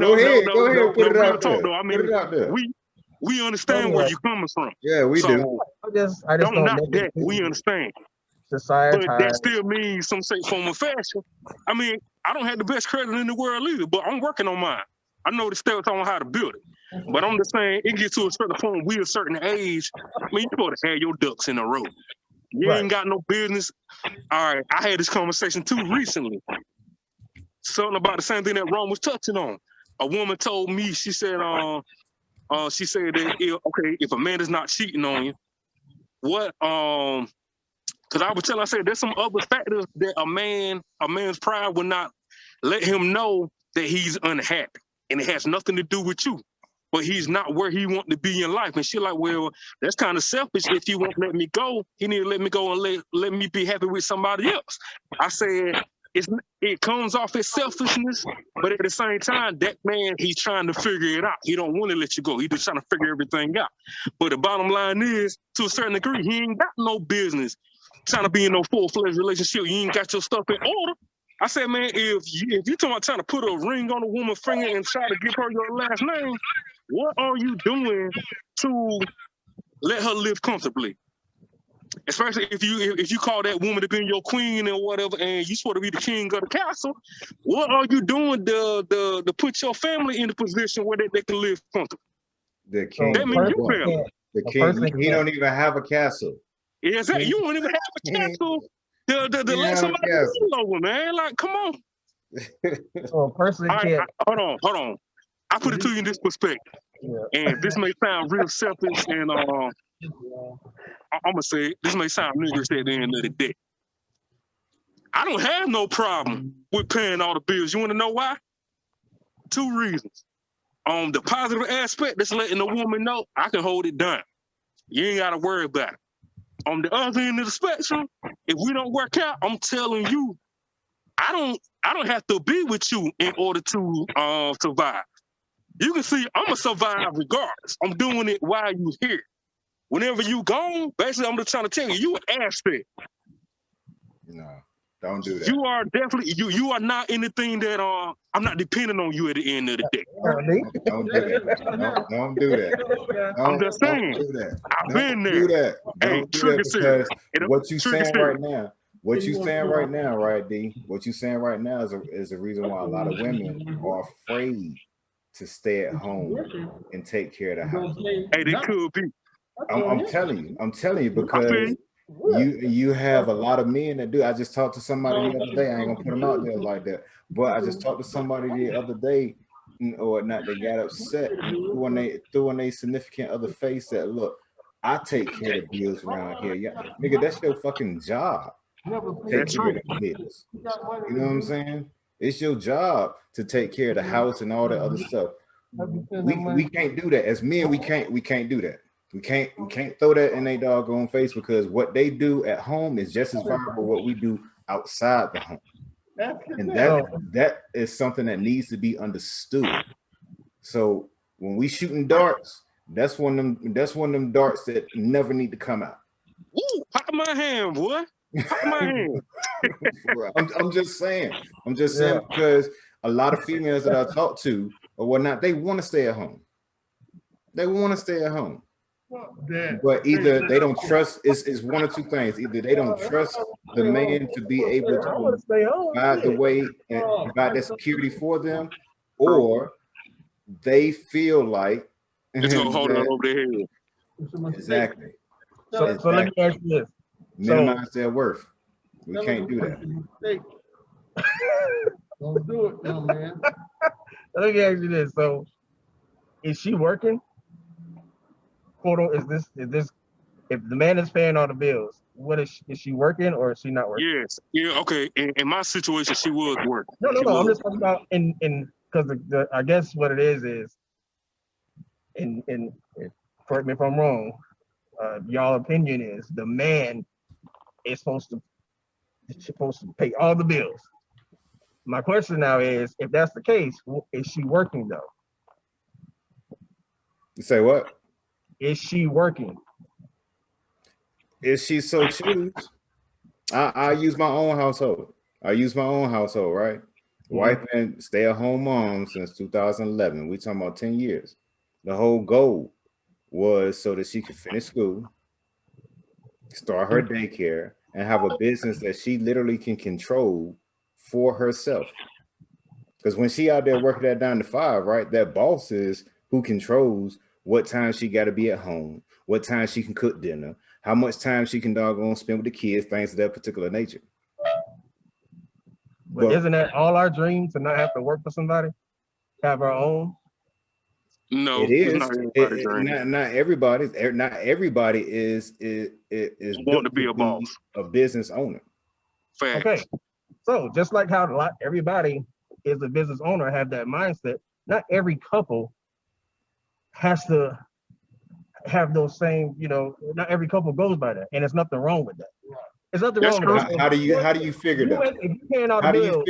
Go ahead, put it out there. Though, I mean, put it out there. We understand where you're coming from. Yeah, we do. I just don't knock that. We understand. Society, but that still means some form of fashion. I mean, I don't have the best credit in the world either, but I'm working on mine. I know the steps on how to build it. But I'm just saying, it gets to a certain point, we a certain age. I mean, you're supposed to have your ducks in a row. You ain't got no business. All right, I had this conversation too recently. Something about the same thing that Ron was touching on. A woman told me, she said that if a man is not cheating on you, what because I would tell her, I said there's some other factors that a man's pride would not let him know that he's unhappy, and it has nothing to do with you. But he's not where he wants to be in life. And she's like, well, that's kind of selfish. If he won't let me go, he need to let me go and let me be happy with somebody else. I said, it comes off as selfishness, but at the same time, that man, he's trying to figure it out. He don't want to let you go. He's just trying to figure everything out. But the bottom line is, to a certain degree, he ain't got no business trying to be in no full-fledged relationship. You ain't got your stuff in order. I said, man, if you talking about trying to put a ring on a woman's finger and try to give her your last name, what are you doing to let her live comfortably? Especially if you call that woman to be your queen and whatever, and you supposed to be the king of the castle, what are you doing to put your family in a position where they can live comfortably? The king. That means you what? feel. The A king. person He can't- don't even have a castle. Is that you won't even have a castle to He let have a somebody castle. rule over, man? Like, come on. So a person All right, can't. hold on. I put it to you in this perspective, Yeah. and this may sound real selfish, and I'm gonna say it, this may sound niggerish at the end of the day. I don't have no problem with paying all the bills. You want to know why? 2 reasons. The positive aspect, that's letting the woman know I can hold it down. You ain't got to worry about it. On the other end of the spectrum, if we don't work out, I'm telling you, I don't have to be with you in order to survive. You can see I'm gonna survive regardless. I'm doing it while you here. Whenever you gone, basically I'm just trying to tell you, you an asset. No, don't do that. You are definitely you are not anything that I'm not depending on you at the end of the day. Don't do that. Don't do that. I'm just saying. Don't do that. I've Don't been do there. that. Hey, Don't do trigger that serious. because what you Trigger saying serious. right now, what you saying right now, right, D? What you saying right now is a reason why a lot of women are afraid to stay at home and take care of the house. Hey, they could be. I'm telling you because you have a lot of men that do. I just talked to somebody the other day. I ain't gonna put them out there like that, but I just talked to somebody the other day or not. They got upset and threw in a significant other face that look, I take care of the bills around here. Yeah, nigga, that's your fucking job. Take care of the bills. You know what I'm saying? It's your job to take care of the house and all that other stuff. We can't do that as men. We can't do that. We can't throw that in their doggone face because what they do at home is just as valuable what we do outside the home, and that is something that needs to be understood. So when we shooting darts, that's one of them darts that never need to come out. Ooh, pop my hand, boy. Pop my hand. I'm just saying because a lot of females that I talk to or whatnot, they want to stay at home. They want to stay at home. But either they don't trust, it's one or two things. Either they don't trust the man to be able to provide the way and provide that security for them, or they feel like It's gonna hold it over their head. Exactly. So let me ask you this. Minimize their worth. We can't do that. Don't do it, young man. Let me ask you this. So is she working? Is this if the man is paying all the bills, what is she working or is she not working? Yes. Yeah, okay. In my situation, she was working. No. I'm just talking about in because I guess what it is in correct me if I'm wrong, y'all opinion is the man is supposed to pay all the bills. My question now is, if that's the case, is she working though? You say what? Is she working? If she so choose, I use my own household. Right? Wife been stay-at-home mom since 2011. We talking about 10 years. The whole goal was so that she could finish school, start her daycare, and have a business that she literally can control for herself. Because when she out there working that 9 to 5, right, that boss is who controls what time she got to be at home, what time she can cook dinner, how much time she can doggone spend with the kids, things of that particular nature. But isn't that all our dreams to not have to work for somebody? Have our own? No, it is. Not everybody. Not everybody is want to be a boss, a business owner. Fact. Okay, so just like how everybody is a business owner, have that mindset. Not every couple has to have those same, not every couple goes by that, and there's nothing wrong with that. There's nothing wrong with that. How do you figure that? If you paying all the bills,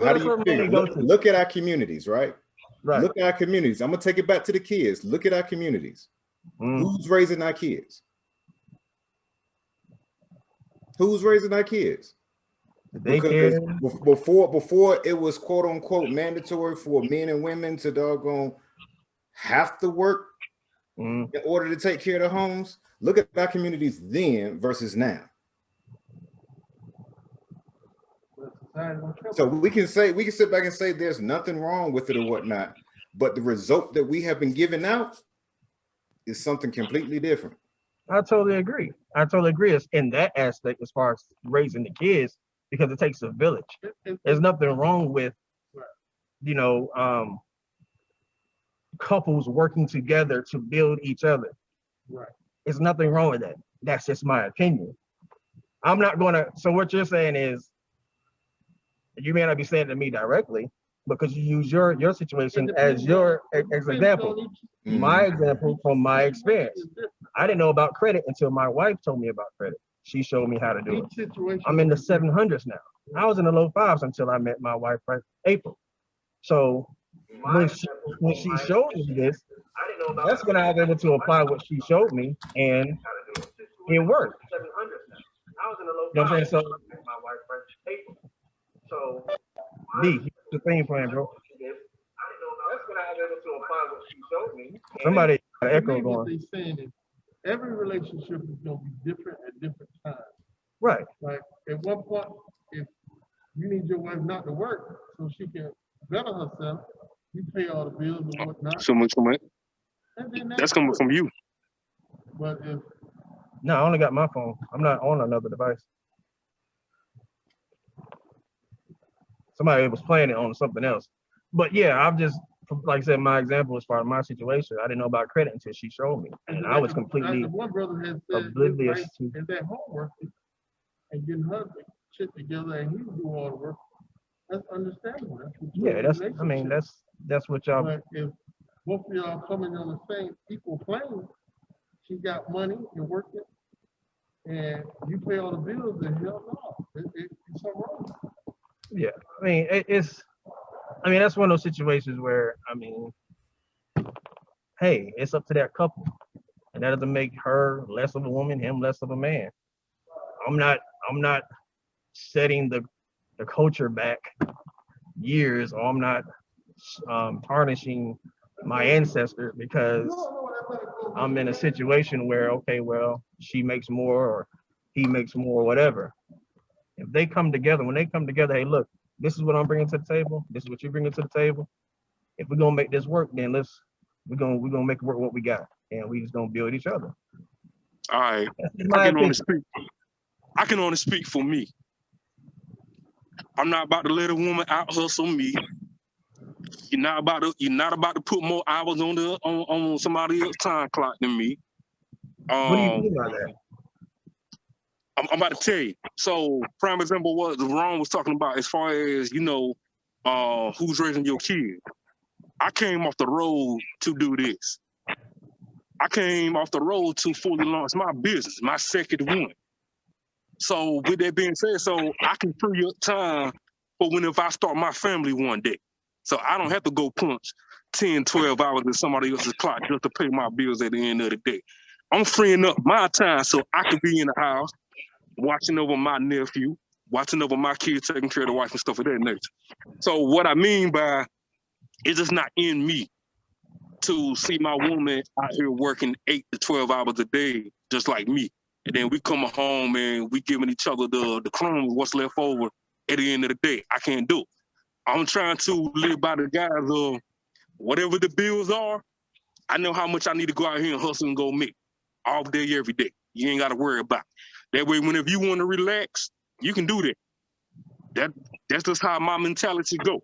How do you figure? Look at our communities, right? Right. Look at our communities. I'm gonna take it back to the kids. Look at our communities. Who's raising our kids? Who's raising our kids? Because before it was quote unquote mandatory for men and women to doggone have to work in order to take care of their homes. Look at our communities then versus now. So we can sit back and say there's nothing wrong with it or whatnot, but the result that we have been giving out is something completely different. I totally agree. I totally agree. It's in that aspect as far as raising the kids, because it takes a village. There's nothing wrong with, you know, couples working together to build each other. Right. There's nothing wrong with that. That's just my opinion. I'm not gonna, so what you're saying is, you may not be saying it to me directly, because you use your situation as your example. My example from my experience. I didn't know about credit until my wife told me about credit. She showed me how to do it. I'm in the 700s now. I was in the low 5s until I met my wife, right, April. So when she showed me this, that's when I was able to apply what she showed me, and it worked. You know what I'm saying? So D, here's the thing plan, bro. That's when I was able to apply what she showed me. Somebody got an echo What going. they saying is every relationship is gonna be different at different times. Right. Like at one point, if you need your wife not to work so she can better herself, you pay all the bills and whatnot. So much, And then that's coming good. from you. But if No, I only got my phone. I'm not on another device. Somebody was playing it on something else. But yeah, I've just, like I said, my example as far as my situation, I didn't know about credit until she showed me. And I was completely one brother has said oblivious to. and that homework and getting her shit together and he do all the work. That's understandable. That's Yeah, that's, I mean, that's what y'all. But if both of y'all coming on the same equal plane, she got money and working, and you pay all the bills, and hell no, it's something wrong. Yeah, I mean, I mean, that's one of those situations where, I mean, hey, it's up to that couple, and that doesn't make her less of a woman, him less of a man. I'm not setting the culture back years, or I'm not tarnishing my ancestors because I'm in a situation where, okay, well, she makes more or he makes more, whatever. If they come together, when they come together, hey, look, this is what I'm bringing to the table. This is what you're bringing to the table. If we're gonna make this work, then we're gonna make it work what we got, and we just gonna build each other. All right, I can only speak for me. I'm not about to let a woman out hustle me. You're not about to put more hours on somebody else's time clock than me. What do you mean by that? I'm about to tell you. So, prime example, what Ron was talking about as far as, you know, who's raising your kid. I came off the road to do this. I came off the road to fully launch my business, my second one. So, with that being said, so I can free up time for if I start my family one day. So, I don't have to go punch 10, 12 hours in somebody else's clock just to pay my bills at the end of the day. I'm freeing up my time so I can be in the house, watching over my nephew, watching over my kids, taking care of the wife and stuff of that nature. So what I mean by it's just not in me to see my woman out here working 8 to 12 hours a day, just like me. And then we come home and we giving each other the crumbs, what's left over at the end of the day. I can't do it. I'm trying to live by the guise of whatever the bills are, I know how much I need to go out here and hustle and go make all day, every day. You ain't got to worry about it. That way, whenever you want to relax, you can do that. That's just how my mentality go.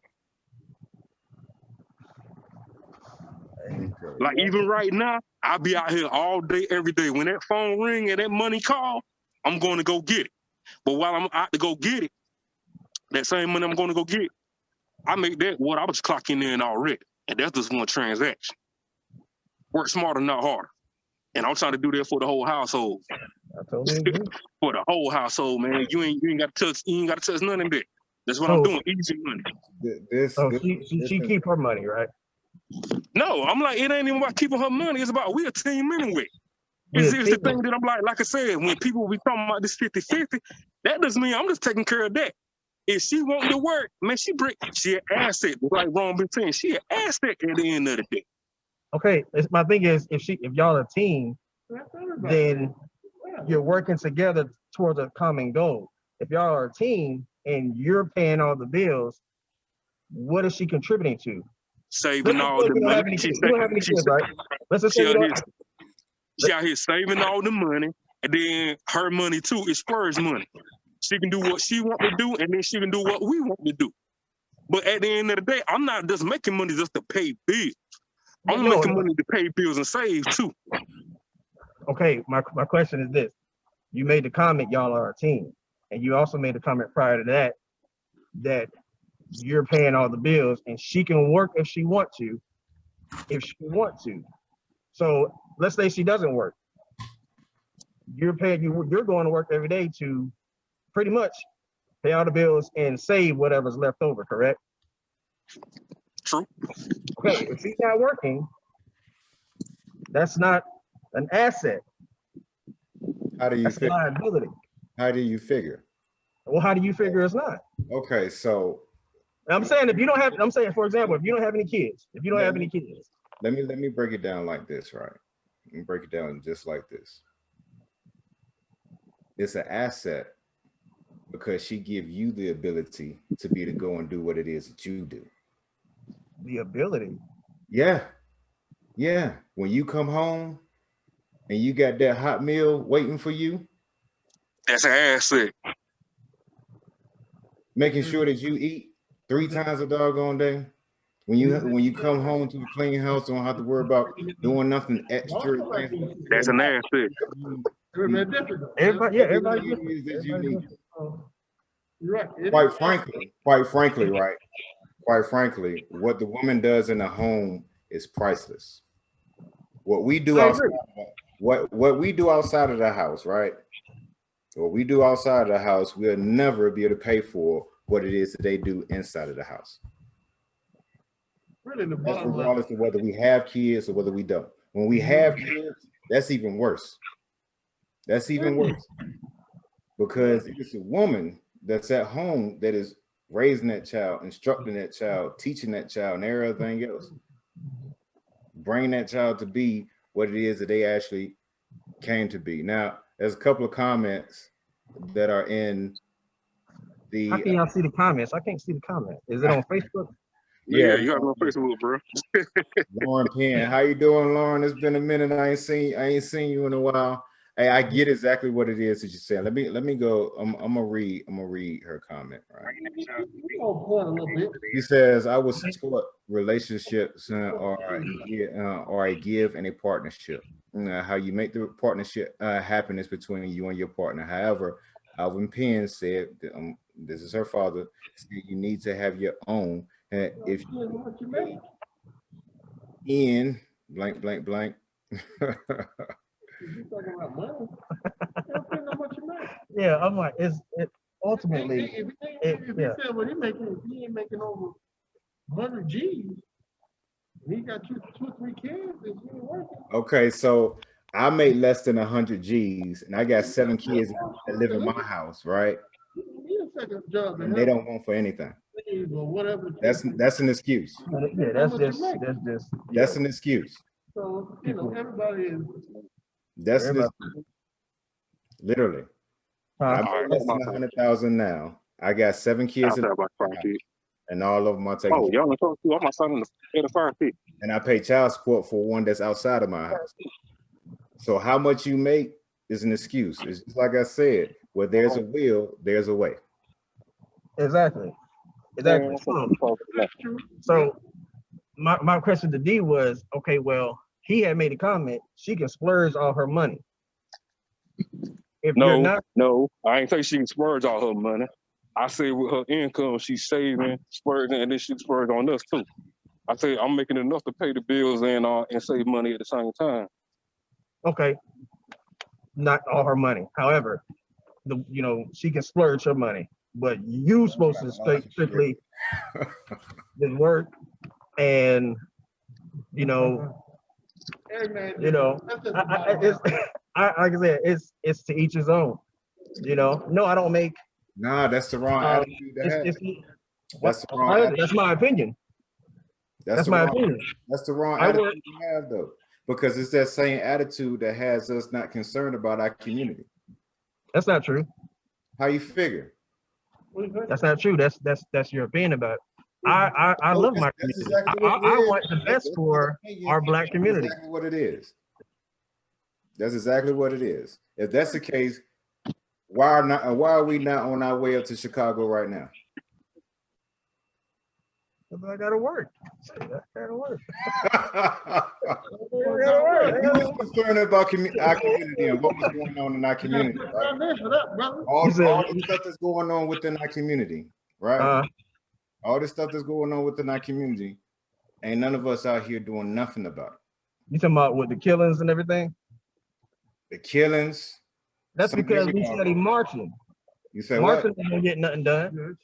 Like even right now, I'll be out here all day, every day. When that phone ring and that money call, I'm going to go get it. But while I'm out to go get it, that same money I'm going to go get, I make that what I was clocking in already. And that's just one transaction. Work smarter, not harder. And I'm trying to do that for the whole household. I totally agree. For the whole household, man. You ain't got to touch none of that. That's what I'm doing. Easy money. She keep her money, right? No, I'm like, it ain't even about keeping her money. It's about we a team anyway. It's the thing that I'm like I said, when people be talking about this 50-50, that doesn't mean I'm just taking care of that. If she want to work, man, she an asset. Like Ron been saying, she an asset at the end of the day. Okay, my thing is, if y'all a team, then you're working together towards a common goal. If y'all are a team and you're paying all the bills, what is she contributing to? Saving all the money. You don't have any kids, right? Let's just say She out here saving all the money, and then her money too is Spurs money. She can do what she want to do, and then she can do what we want to do. But at the end of the day, I'm not just making money just to pay bills. I'm making money to pay bills and save too. Okay, my question is this. You made the comment, y'all are a team. And you also made a comment prior to that, that you're paying all the bills and she can work if she wants to. So let's say she doesn't work. You're going to work every day to pretty much pay all the bills and save whatever's left over, correct? True. Okay, if she's not working, that's not an asset. How do you That's a figure? liability. How do you figure? Well, how do you figure it's not? Okay, so I'm saying if you don't have, for example, if you don't have any kids, let me break it down like this, right? Let me break it down just like this. It's an asset because she give you the ability to be to go and do what it is that you do. The ability. Yeah. Yeah. When you come home and you got that hot meal waiting for you, that's an asset. Making sure that you eat 3 times a doggone day. When you come home to a clean house, don't have to worry about doing nothing extra. That's an asset. Everybody. Quite frankly, right? Quite frankly, what the woman does in the home is priceless. What we do outside, what we do outside of the house, right? What we do outside of the house, we'll never be able to pay for what it is that they do inside of the house. Really, that's regardless of whether we have kids or whether we don't. When we have kids, that's even worse. That's even worse. Because it's a woman that's at home that is raising that child, instructing that child, teaching that child, and everything else. Bringing that child to be what it is that they actually came to be. Now, there's a couple of comments that are in the. How can y'all see the comments? I can't see the comments. Is it on Facebook? Yeah, you got it on Facebook, bro. Lauren Penn, how you doing, Lauren? It's been a minute. I ain't seen you in a while. Hey, I get exactly what it is that you're saying. Let me go. I'm gonna read her comment. Right. He says, "I would support relationships or a give and a partnership. How you make the partnership happiness between you and your partner. However, Alvin Penn said, this is her father, said you need to have your own. If you in blank blank blank." Yeah, I'm like, it ultimately. If he said what he ain't making over 100 G's. He got two or three kids. He ain't working. Okay, so I make less than 100 G's, and I got 7 kids that live in my house, right? Need a second job, and they don't want for anything. Whatever. That's an excuse. Yeah, that's an excuse. So everybody is. That's literally. I'm less than 100,000 now. I got 7 kids in and all of them are taking. Oh, y'all talk to all my son in the fire pit. And I pay child support for one that's outside of my house. So how much you make is an excuse. It's just like I said, where there's a will, there's a way. Exactly. So my question to D was, okay, well, he had made a comment, she can splurge all her money. If no, I ain't say she can splurge all her money. I say with her income, she's saving, splurging, and then she splurge on us too. I say I'm making enough to pay the bills and save money at the same time. Okay, not all her money. However, she can splurge her money, but you supposed to strictly just work and like I said, it's to each his own. No, I don't make. Nah, that's the wrong attitude to have. That's the wrong attitude. That's my opinion. That's my opinion. That's the wrong attitude to have, though, because it's that same attitude that has us not concerned about our community. That's not true. How you figure? That's not true. That's your opinion about it. I love my community. Exactly I want the best for our Black community. Exactly what it is. That's exactly what it is. If that's the case, why are we not on our way up to Chicago right now? I gotta work. I gotta work. You was concerned about our community and what was going on in our community. Right? All the stuff that's going on within our community, right? All the stuff that's going on within our community, ain't none of us out here doing nothing about it. You talking about with the killings and everything? The killings. That's because we study marching. You say marching what? Ain't gonna get nothing done.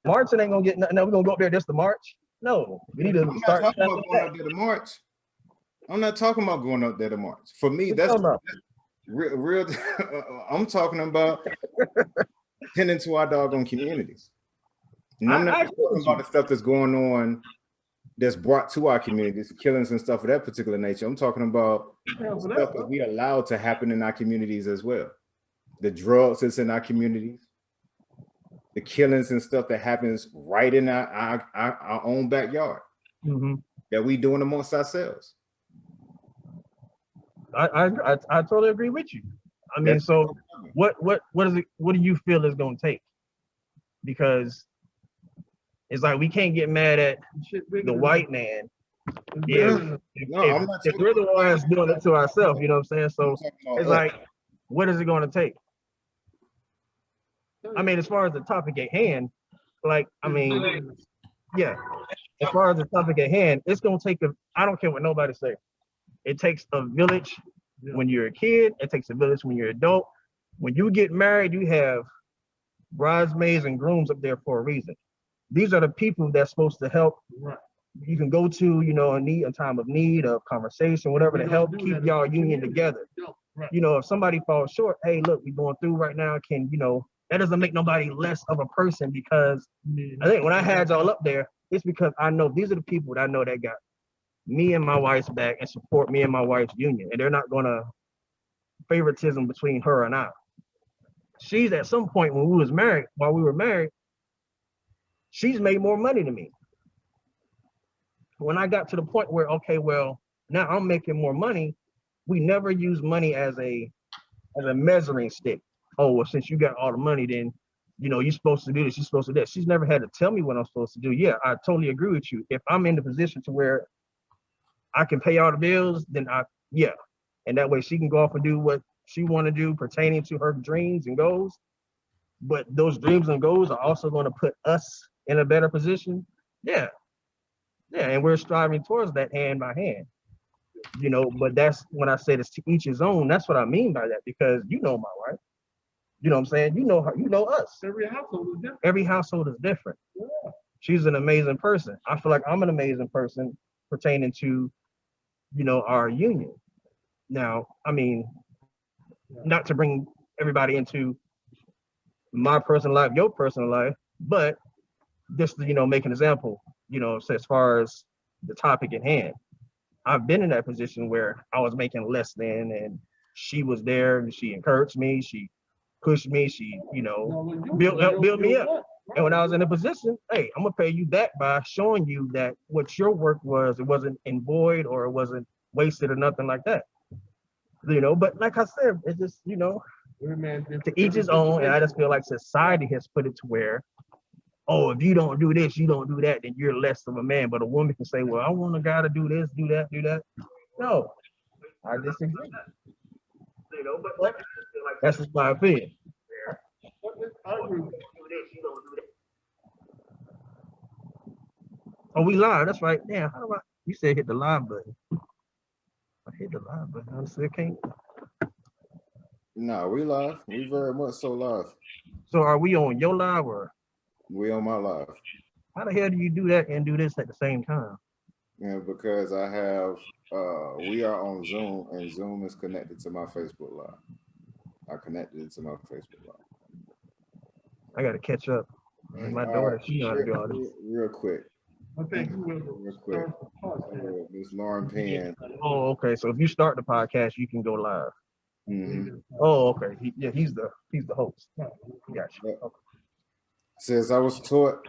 Marching ain't gonna get nothing done. We're gonna go up there just to march. No, we need to start. I'm not talking about going up there to march. I'm not talking about going up there to march. For me, that's real. I'm talking about tending to our doggone communities. And I'm not talking about the stuff that's going on that's brought to our communities, killings and stuff of that particular nature. I'm talking about stuff that we allow to happen in our communities as well. The drugs that's in our communities, the killings and stuff that happens right in our own backyard that we doing amongst ourselves. I totally agree with you. I mean, so what is it? What do you feel is going to take? Because it's like we can't get mad at the white man if we're the ones doing it to ourselves. You know what I'm saying? So it's like, what is it going to take? I mean, as far as the topic at hand, like, I mean, yeah, as far as the topic at hand, it's going to take I don't care what nobody says. It takes a village when you're a kid. It takes a village when you're an adult. When you get married, you have bridesmaids and grooms up there for a reason. These are the people that's supposed to help. You can go to, you know, a time of need, of conversation, whatever, to help keep y'all union together. You know, if somebody falls short, hey, look, we're going through right now. You know, that doesn't make nobody less of a person, because I think when I had y'all up there, it's because I know these are the people that I know that got me and my wife's back and support me and my wife's union. And they're not gonna favoritism between her and I. She's at some point when while we were married, she's made more money than me. When I got to the point where, okay, well, now I'm making more money, we never use money as a measuring stick. Oh, well, since you got all the money, then, you know, you're supposed to do this, you're supposed to do that. She's never had to tell me what I'm supposed to do. Yeah, I totally agree with you. If I'm in the position to where I can pay all the bills, then yeah. And that way she can go off and do what she want to do pertaining to her dreams and goals. But those dreams and goals are also going to put us in a better position. Yeah. Yeah, and we're striving towards that hand by hand. You know, but that's when I say this, to each his own. That's what I mean by that, because you know my wife. You know what I'm saying? You know her, you know us. Every household is different. Every household is different. Yeah. She's an amazing person. I feel like I'm an amazing person pertaining to, you know, our union. Now, I mean, not to bring everybody into my personal life, your personal life, but just to, you know, make an example, you know, so as far as the topic at hand. I've been in that position where I was making less than, and she was there and she encouraged me, she pushed me, she, you know, built me up. And when I was in a position, hey, I'm gonna pay you back by showing you that what your work was, it wasn't in void or it wasn't wasted or nothing like that. You know, but like I said, it's just, you know, to each his own. And I just feel like society has put it to where, oh, if you don't do this, you don't do that, then you're less of a man. But a woman can say, well, I want a guy to do this, do that, do that. No, I disagree. You know, but that's just my opinion. Oh, we live. That's right. Damn, how do you said hit the live button. I hit the live button. I still can't. No, we live. We very much so live. So are we on your live or? We on my live. How the hell do you do that and do this at the same time? Yeah, because I have, we are on Zoom and Zoom is connected to my Facebook live. I connected it to my Facebook live. I got to catch up. My daughter, she know how to do all this. Real quick. Okay, real quick. Miss Lauren Penn. Oh, okay. So if you start the podcast, you can go live. Mm-hmm. Oh, okay. He's the host. Gotcha. Okay. Says I was taught,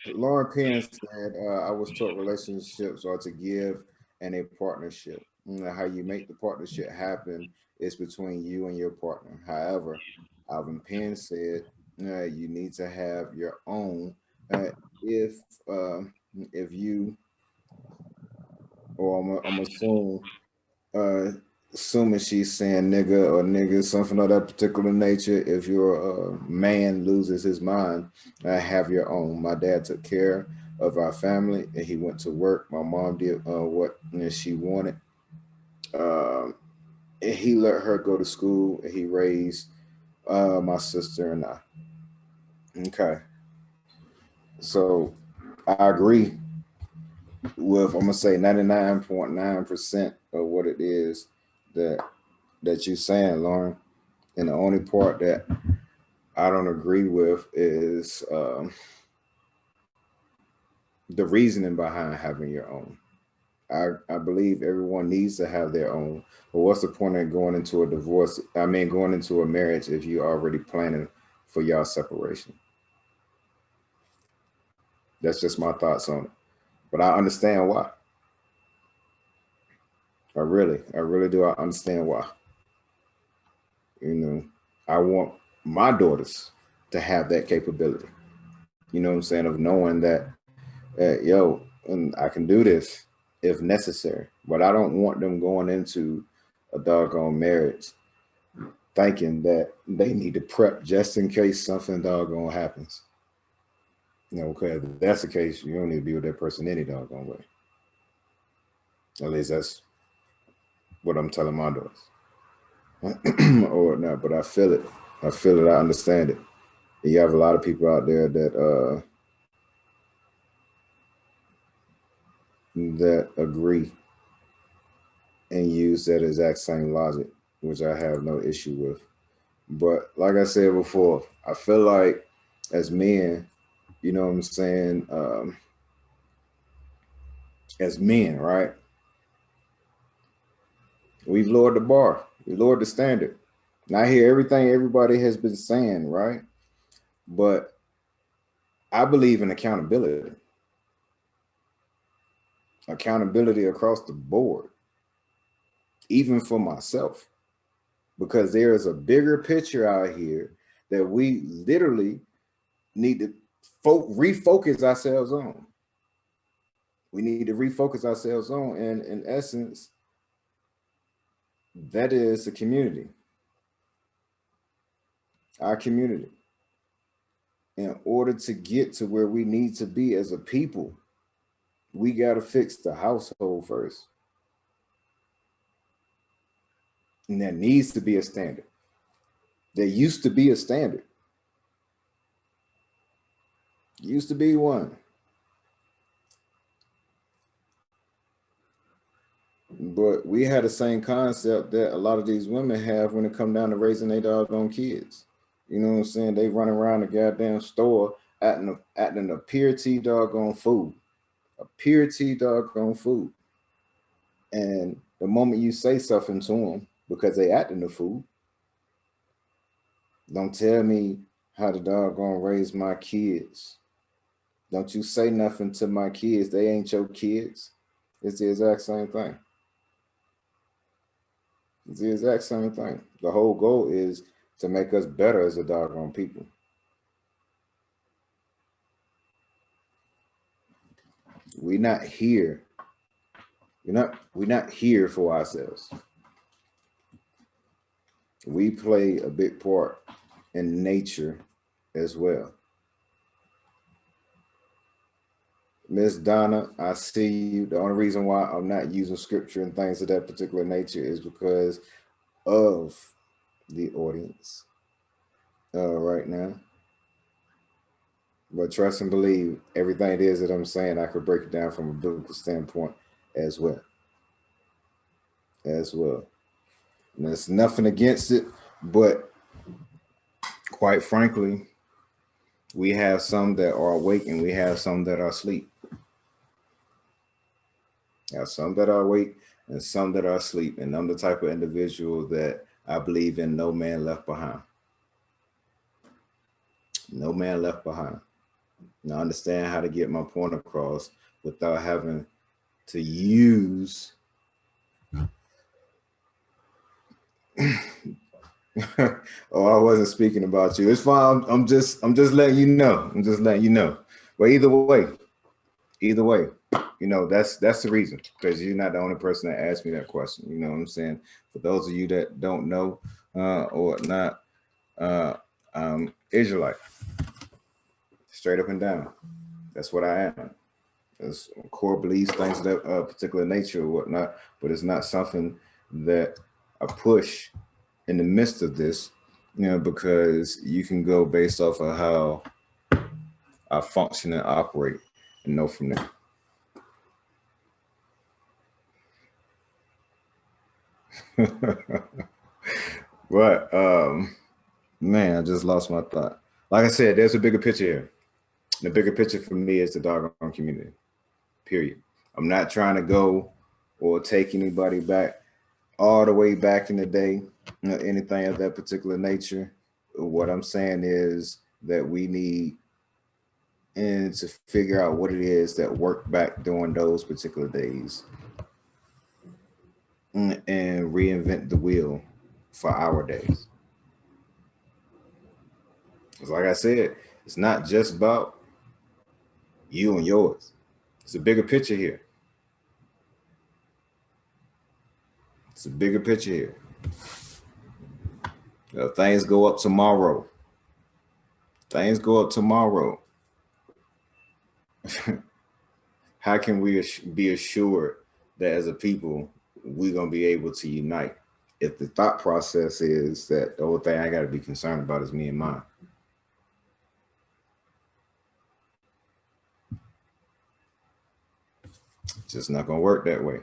Lauren Penn said, I was taught relationships are to give and a partnership. How you make the partnership happen is between you and your partner. However, Alvin Penn said you need to have your own. Uh, if uh, if you, or I'm assuming, uh, assuming she's saying nigga or nigga, something of that particular nature. If your man loses his mind, have your own. My dad took care of our family, and he went to work. My mom did what she wanted. Um, and he let her go to school, and he raised my sister and I. Okay, so I agree with, I'm gonna say 99.9% of what it is that you're saying, Lauren. And the only part that I don't agree with is the reasoning behind having your own. I believe everyone needs to have their own. But what's the point of going into a divorce? I mean, going into a marriage if you're already planning for y'all separation? That's just my thoughts on it. But I understand why. I really do. I understand why. You know, I want my daughters to have that capability. You know what I'm saying? Of knowing that, yo, and I can do this if necessary. But I don't want them going into a doggone marriage thinking that they need to prep just in case something doggone happens. You know, because if that's the case, you don't need to be with that person any doggone way. At least that's what I'm telling my daughters. Or not, but I feel it. I feel it. I understand it. And you have a lot of people out there that agree and use that exact same logic, which I have no issue with. But like I said before, I feel like as men, you know what I'm saying, as men, right? We've lowered the bar. We lowered the standard. And I hear everything everybody has been saying, right? But I believe in accountability. Accountability across the board, even for myself. Because there is a bigger picture out here that we literally need to refocus ourselves on. We need to refocus ourselves on. And in essence, that is the community, our community. In order to get to where we need to be as a people, we got to fix the household first. And there needs to be a standard. There used to be a standard. Used to be one. But we had the same concept that a lot of these women have when it come down to raising their doggone kids. You know what I'm saying? They run around the goddamn store acting a purity doggone food. A purity doggone food. And the moment you say something to them because they acting the fool, don't tell me how the doggone raise my kids. Don't you say nothing to my kids. They ain't your kids. It's the exact same thing. It's the exact same thing. The whole goal is to make us better as a doggone people. We're not here. We're not here for ourselves. We play a big part in nature as well. Miss Donna, I see you. The only reason why I'm not using scripture and things of that particular nature is because of the audience right now. But trust and believe, everything it is that I'm saying, I could break it down from a biblical standpoint as well. As well. And there's nothing against it, but quite frankly, we have some that are awake and we have some that are asleep. Have some that are awake and some that are asleep. And I'm the type of individual that I believe in no man left behind. No man left behind. And I understand how to get my point across without having to use Oh, I wasn't speaking about you. It's fine. I'm just letting you know. I'm just letting you know. But either way, you know, that's the reason, because you're not the only person that asked me that question. You know what I'm saying? For those of you that don't know or not, Israelite, straight up and down. That's what I am. It's core beliefs, things of that particular nature or whatnot, but it's not something that I push in the midst of this, you know, because you can go based off of how I function and operate and know from there. But man, I just lost my thought. Like I said, there's a bigger picture here. The bigger picture for me is the doggone community, period. I'm not trying to go or take anybody back all the way back in the day, you know, anything of that particular nature. What I'm saying is that we need and to figure out what it is that worked back during those particular days and reinvent the wheel for our days. Because like I said, it's not just about you and yours. It's a bigger picture here. It's a bigger picture here. Things go up tomorrow. Things go up tomorrow. How can we be assured that as a people, we're going to be able to unite if the thought process is that the only thing I got to be concerned about is me and mine? It's just not going to work that way.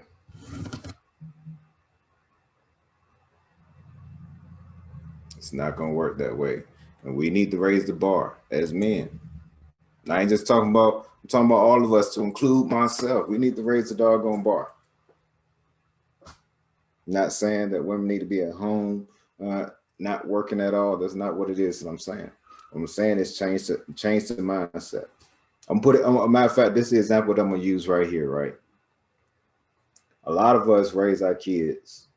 It's not going to work that way. And we need to raise the bar as men. And I ain't just talking about, I'm talking about all of us, to include myself. We need to raise the doggone bar. Not saying that women need to be at home, not working at all. That's not what it is that I'm saying. What I'm saying is change the mindset. I'm putting, a matter of fact, this is the example that I'm going to use right here, right? A lot of us raise our kids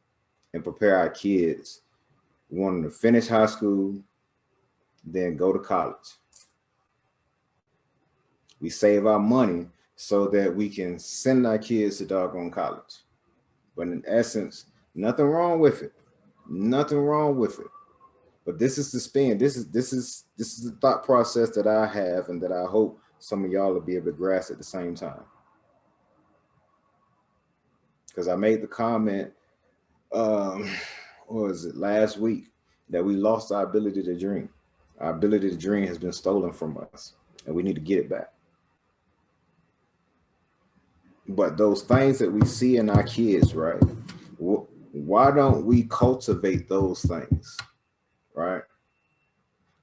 and prepare our kids wanting to finish high school, then go to college. We save our money so that we can send our kids to doggone college. But in essence, nothing wrong with it. Nothing wrong with it. But this is the spin. This is the thought process that I have and that I hope some of y'all will be able to grasp at the same time. Because I made the comment, what was it, last week, that we lost our ability to dream. Our ability to dream has been stolen from us, and we need to get it back. But those things that we see in our kids, right? Why don't we cultivate those things, right?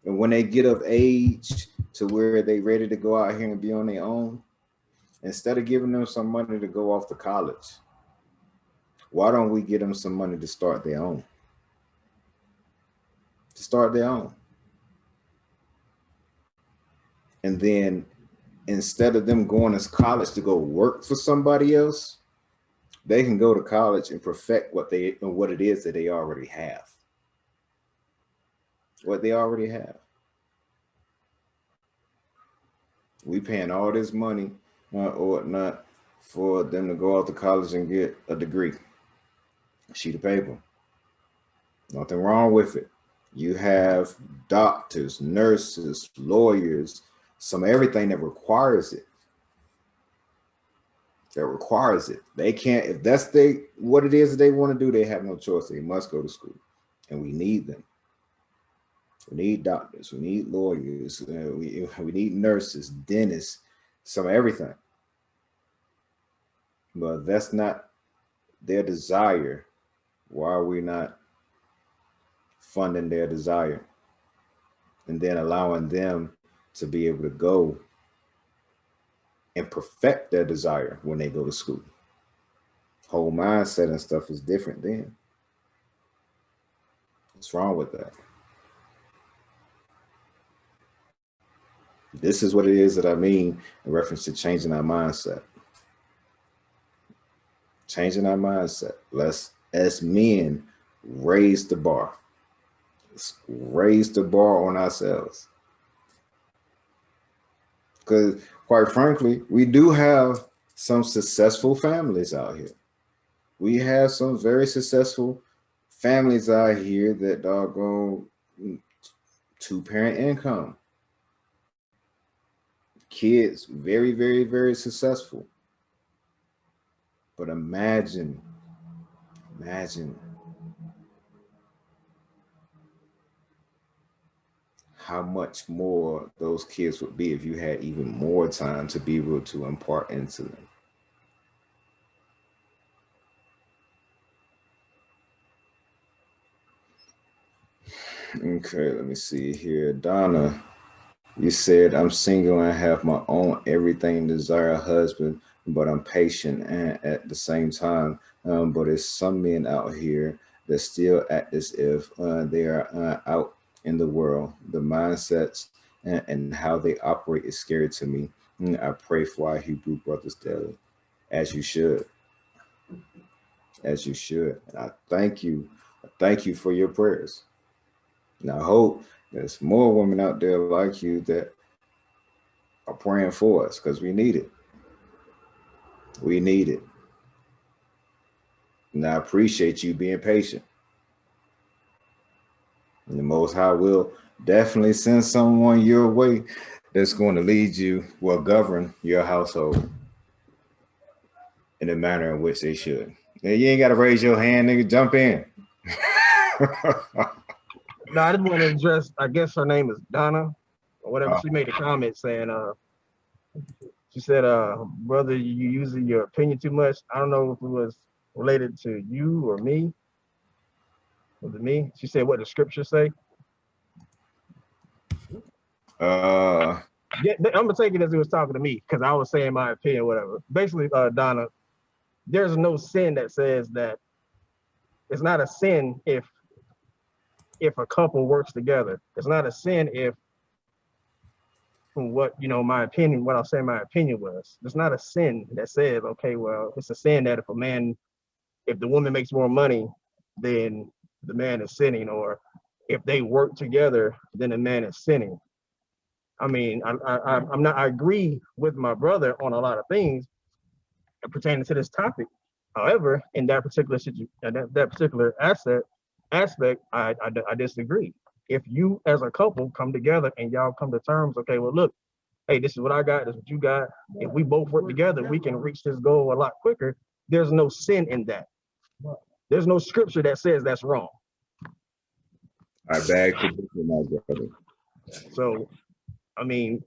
And when they get of age to where they ready to go out here and be on their own, instead of giving them some money to go off to college, why don't we give them some money to start their own? To start their own. And then instead of them going to college to go work for somebody else, they can go to college and perfect what it is that they already have. What they already have. We paying all this money or whatnot for them to go out to college and get a degree, a sheet of paper. Nothing wrong with it. You have doctors, nurses, lawyers, some everything that requires it. They can't, if that's what it is that they want to do, they have no choice. They must go to school, and we need them. We need doctors, we need lawyers, we need nurses, dentists, some everything. But that's not their desire. Why are we not funding their desire and then allowing them to be able to go and perfect their desire when they go to school? Whole mindset and stuff is different then. What's wrong with that? This is what it is that I mean in reference to changing our mindset. Changing our mindset. Let's, as men, raise the bar. Let's raise the bar on ourselves. Because quite frankly, we do have some successful families out here. We have some very successful families out here that doggone 2-parent income. Kids, very, very, very successful. But imagine how much more those kids would be if you had even more time to be able to impart into them. Okay, let me see here. Donna, you said, I'm single and have my own everything, desire a husband, but I'm patient and at the same time. But there's some men out here that still act as if they are out in the world. The mindsets and how they operate is scary to me. I pray for our Hebrew brothers daily, as you should. As you should. And I thank you. I thank you for your prayers. And I hope there's more women out there like you that are praying for us, because we need it. We need it. And I appreciate you being patient. And the Most High will definitely send someone your way that's going to lead you, well, govern your household in the manner in which they should. Now, you ain't got to raise your hand, nigga. Jump in. No, I just want to address, I guess her name is Donna, or whatever. She made a comment saying, she said, brother, you using your opinion too much. I don't know if it was related to you or me. Was it me? She said, what the scriptures say? Uh, Yeah, I'm gonna take it as it was talking to me, because I was saying my opinion, whatever. Basically, Donna, there's no sin that says that it's not a sin if a couple works together. It's not a sin if, from what, you know, my opinion, what I'll say my opinion was, it's not a sin that says, okay, well, it's a sin that if the woman makes more money, then the man is sinning, or if they work together, then the man is sinning. I mean, I agree with my brother on a lot of things pertaining to this topic. However, in that particular situation, that particular aspect, I disagree. If you as a couple come together and y'all come to terms, okay, well, look, hey, this is what I got, this is what you got. If we both work together, we can reach this goal a lot quicker. There's no sin in that. There's no scripture that says that's wrong. I beg to differ, my brother. So, I mean,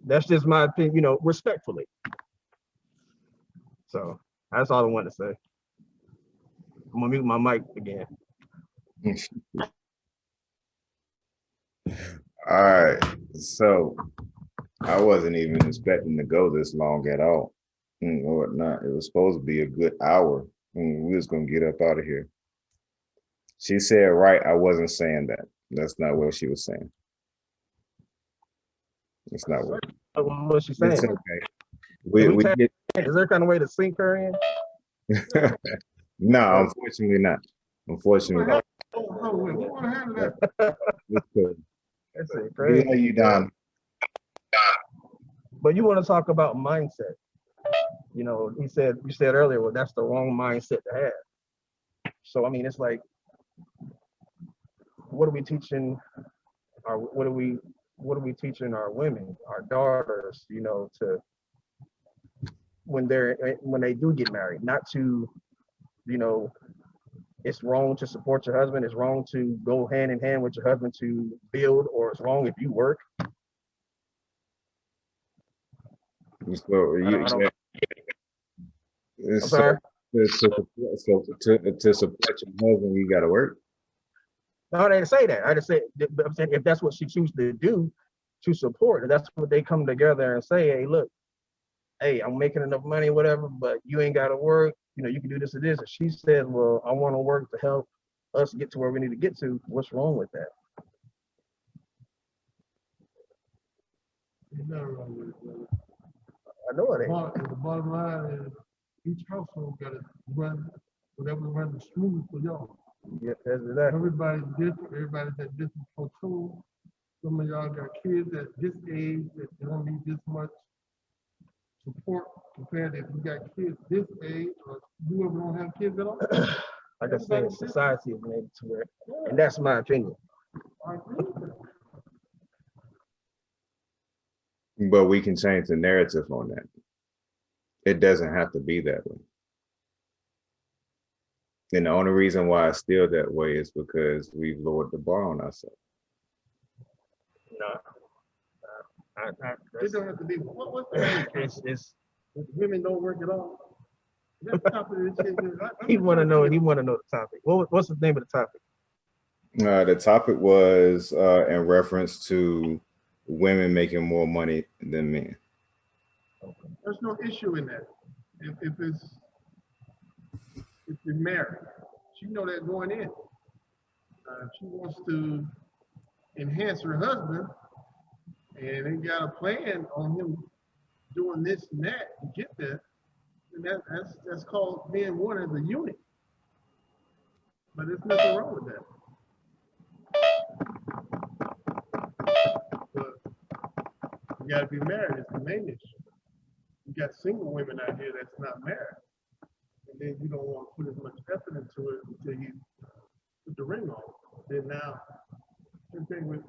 that's just my opinion, you know, respectfully. So that's all I want to say. I'm gonna mute my mic again. All right. So I wasn't even expecting to go this long at all. Or not. It was supposed to be a good hour. We was gonna get up out of here. She said, right, I wasn't saying that. That's not what she was saying. It's not what. What's she saying? It's okay. We get. Is there kind of way to sink her in? No, unfortunately not. Unfortunately not. It's cool. That's it, We crazy. love you, Don. But you want to talk about mindset. You know, you said earlier, well, that's the wrong mindset to have. So I mean, it's like, what are we teaching what are we teaching our women, our daughters, you know, to when they do get married, not to, you know, it's wrong to support your husband, it's wrong to go hand in hand with your husband to build, or it's wrong if you work. So I'm sorry. to support your husband, you gotta work. No, I didn't say that. I just said, I'm saying if that's what she chooses to do to support, that's what they come together and say, hey, look, hey, I'm making enough money, whatever, but you ain't got to work. You know, you can do this or this. And she says, well, I want to work to help us get to where we need to get to. What's wrong with that? There's nothing wrong with it, brother. I know it ain't. The bottom line is each household got to run whatever runs smooth for y'all. Yeah, that's that. Everybody's different. Everybody's at different platoon. Some of y'all got kids at this age that don't need this much support compared to if you got kids this age or you ever don't have kids at all. Like I said, society is made to where, and that's my opinion. I agree with that. But we can change the narrative on that. It doesn't have to be that way. And the only reason why it's still that way is because we've lowered the bar on ourselves. No, It don't have to be. What's the it's if women don't work at all? That's the top of this shit. he want to know the topic. What's the name of the topic? The topic was in reference to women making more money than men. There's no issue in that. If you're married, she know that going in. If she wants to enhance her husband, and they got a plan on him doing this and that to get there, and that's called being one as a unit. But there's nothing wrong with that. But you gotta be married, it's the main issue. You got single women out here that's not married. And then you don't want to put as much effort into it until you put the ring on. Then now, same thing with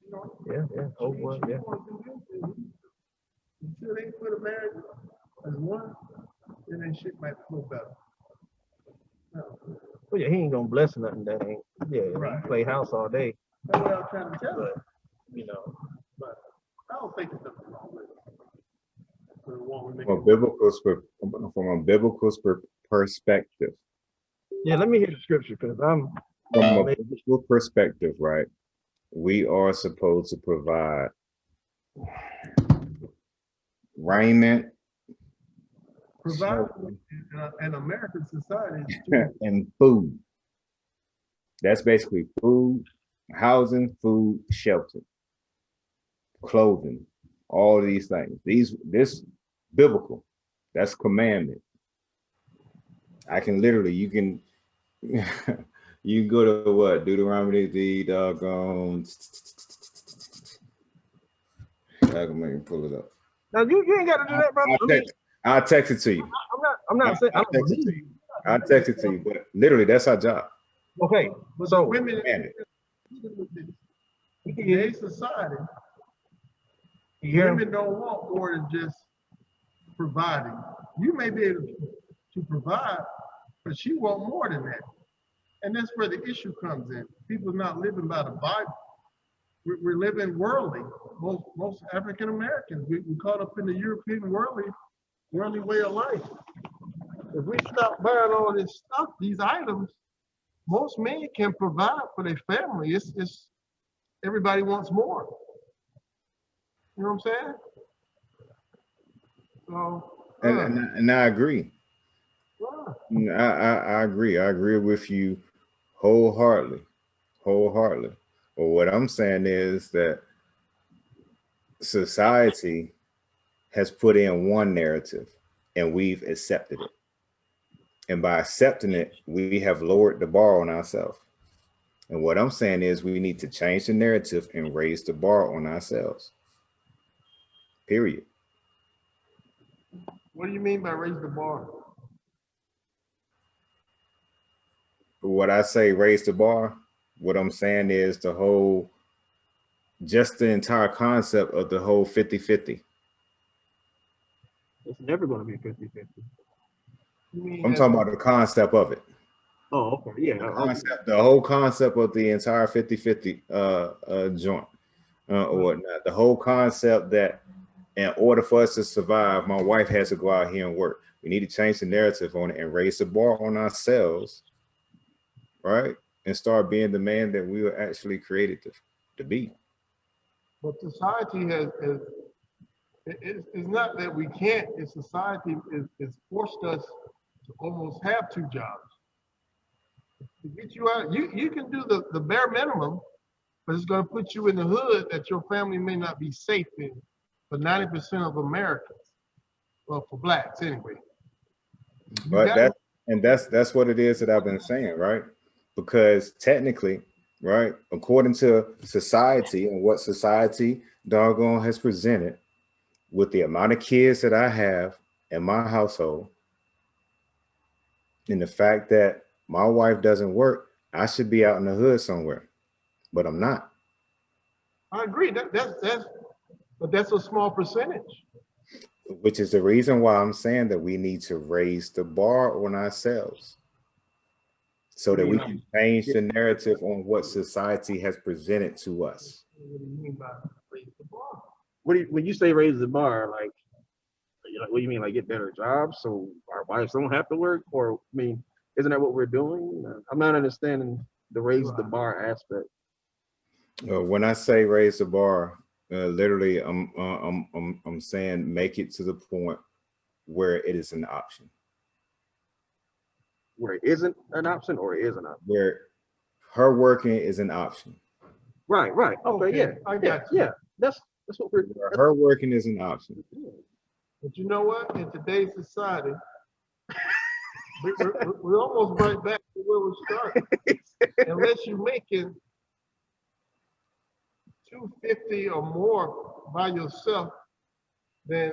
you know. Yeah. Oh, well, yeah. Until they put a marriage as one, then that shit might flow better. No. Well, yeah, he ain't gonna bless nothing that ain't. Yeah, Right. He play house all day. That's what I'm trying to tell you. You know. But I don't think there's nothing wrong with it. For a woman From a biblical perspective. Yeah, let me hear the scripture because I'm. From a biblical perspective, right? We are supposed to provide raiment, provide in American society and food. That's basically food, housing, food, shelter, clothing, all of these things. This biblical, that's commandment. I can literally, you can go to what? Deuteronomy, the doggone. I can make you pull it up. Now you ain't got to do that, brother. I'll text it to you. I'm not saying. I'll text it to you, but literally that's our job. Okay, so women in today's society, women don't want more than just providing. You may be able to provide, but she want more than that. And that's where the issue comes in. People are not living by the Bible. We're living worldly. Most African Americans, we caught up in the European worldly way of life. If we stop buying all this stuff, these items, most men can provide for their family. It's everybody wants more. You know what I'm saying? So, and I agree. yeah. I agree. I agree with you wholeheartedly. But what I'm saying is that society has put in one narrative and we've accepted it. And by accepting it, we have lowered the bar on ourselves. And what I'm saying is we need to change the narrative and raise the bar on ourselves. Period. What do you mean by raise the bar? What I say raise the bar, what I'm saying is the entire concept of the whole 50-50. It's never going to be 50-50. I'm talking about the concept of it. Oh, okay. Yeah. The whole concept of the entire 50-50 joint or whatnot. The whole concept that in order for us to survive, my wife has to go out here and work. We need to change the narrative on it and raise the bar on ourselves, right? And start being the man that we were actually created to be. But society it's not that we can't, it's society is forced us to almost have two jobs. To get you out, you can do the bare minimum, but it's going to put you in the hood that your family may not be safe in for 90% of Americans. Well, for blacks anyway. But And that's what it is that I've been saying, right? Because technically, right, according to society and what society doggone has presented, with the amount of kids that I have in my household, and the fact that my wife doesn't work, I should be out in the hood somewhere, but I'm not. I agree. But that's a small percentage. Which is the reason why I'm saying that we need to raise the bar on ourselves so that we can change the narrative on what society has presented to us. What do you mean by raise the bar? When you say raise the bar, like what do you mean, like get better jobs so our wives don't have to work? Or I mean, isn't that what we're doing? I'm not understanding the raise the bar aspect. When I say raise the bar, literally, I'm saying make it to the point where it is an option. Where it isn't an option, or it is an option? Where her working is an option. Right. Okay, yeah. I got you. Yeah. That's what we're. Where her working is an option. But you know what? In today's society, we're almost right back to where we started. Unless you're making $250 or more by yourself, then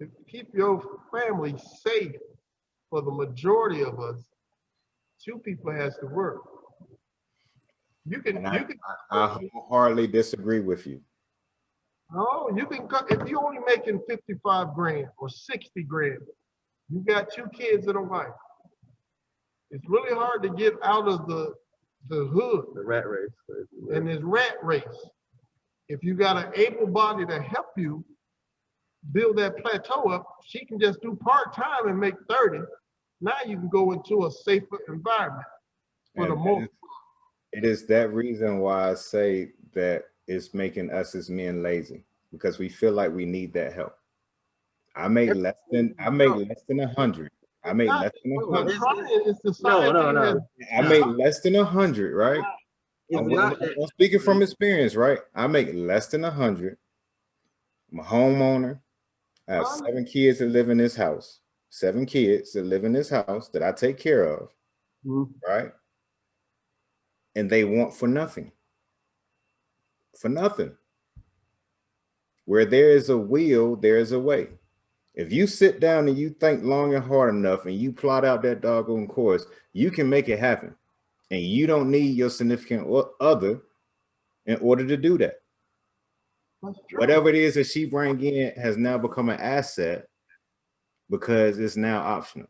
to keep your family safe for the majority of us, two people has to work. I wholeheartedly disagree with you. No, you can cut if you're only making 55 grand or 60 grand. You got 2 kids and a wife. It's really hard to get out of the hood, The rat race. and this rat race. If you got an able body to help you build that plateau up, she can just do part-time and make 30. Now you can go into a safer environment for the most. It is that reason why I say that it's making us as men lazy, because we feel like we need that help. I make less than 100. I make less than 100. No. I make less than 100, right? I'm speaking from experience, right? I make less than 100. I'm a homeowner. I have 7 kids that live in this house. 7 kids that live in this house that I take care of, right? And they want for nothing. For nothing. Where there is a will, there is a way. If you sit down and you think long and hard enough and you plot out that doggone course, you can make it happen. And you don't need your significant other in order to do that. Whatever it is that she brings in has now become an asset because it's now optional.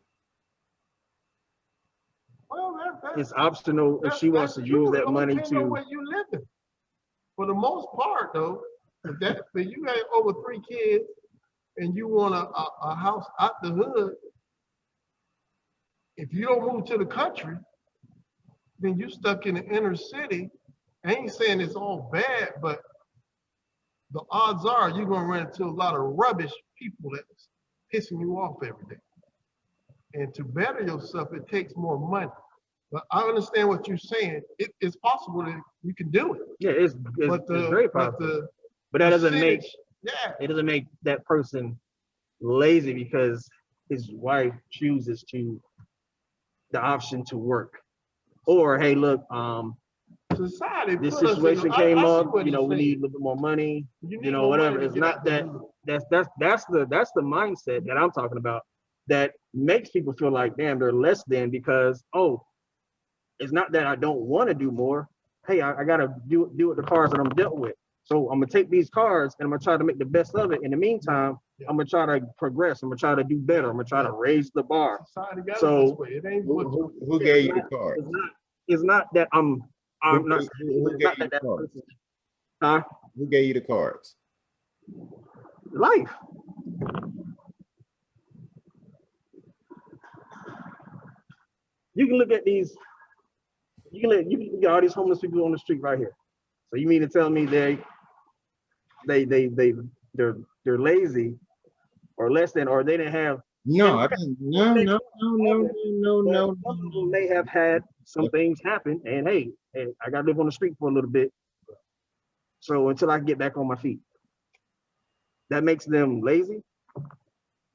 Well, it's optional if she wants to use that money to. Where you living. For the most part, though, if you got over 3 kids and you want a house out the hood, if you don't move to the country, then you stuck in the inner city. I ain't saying it's all bad, but the odds are you're gonna run into a lot of rubbish people that's pissing you off every day. And to better yourself, it takes more money. But I understand what you're saying. It's possible that you can do it. Yeah, it's very possible. But that doesn't make it doesn't make that person lazy because his wife chooses the option to work. Or hey, look, society, this situation came up, we need a little bit more money, whatever. It's not that that's the mindset that I'm talking about that makes people feel like, damn, they're less than because, it's not that I don't want to do more. Hey, I gotta do with the cards that I'm dealt with. So I'm gonna take these cards and I'm gonna try to make the best of it. In the meantime, I'm gonna try to progress. I'm gonna try to do better. I'm gonna try to raise the bar. So who gave you the cards? It's not that I'm not. Who gave you the cards? Huh? Who gave you the cards? Life. You can look at these. You can get all these homeless people on the street right here. So you mean to tell me they're lazy or less than, or they didn't have? No. Some may have had some things happen, and hey, I got to live on the street for a little bit. So until I get back on my feet, that makes them lazy.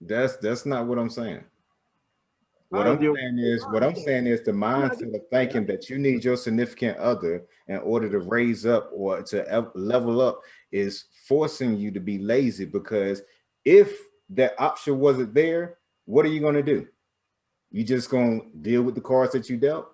That's not what I'm saying. What I'm saying is the mindset of thinking that you need your significant other in order to raise up or to level up is forcing you to be lazy, because if that option wasn't there, what are you going to do? You just going to deal with the cards that you dealt,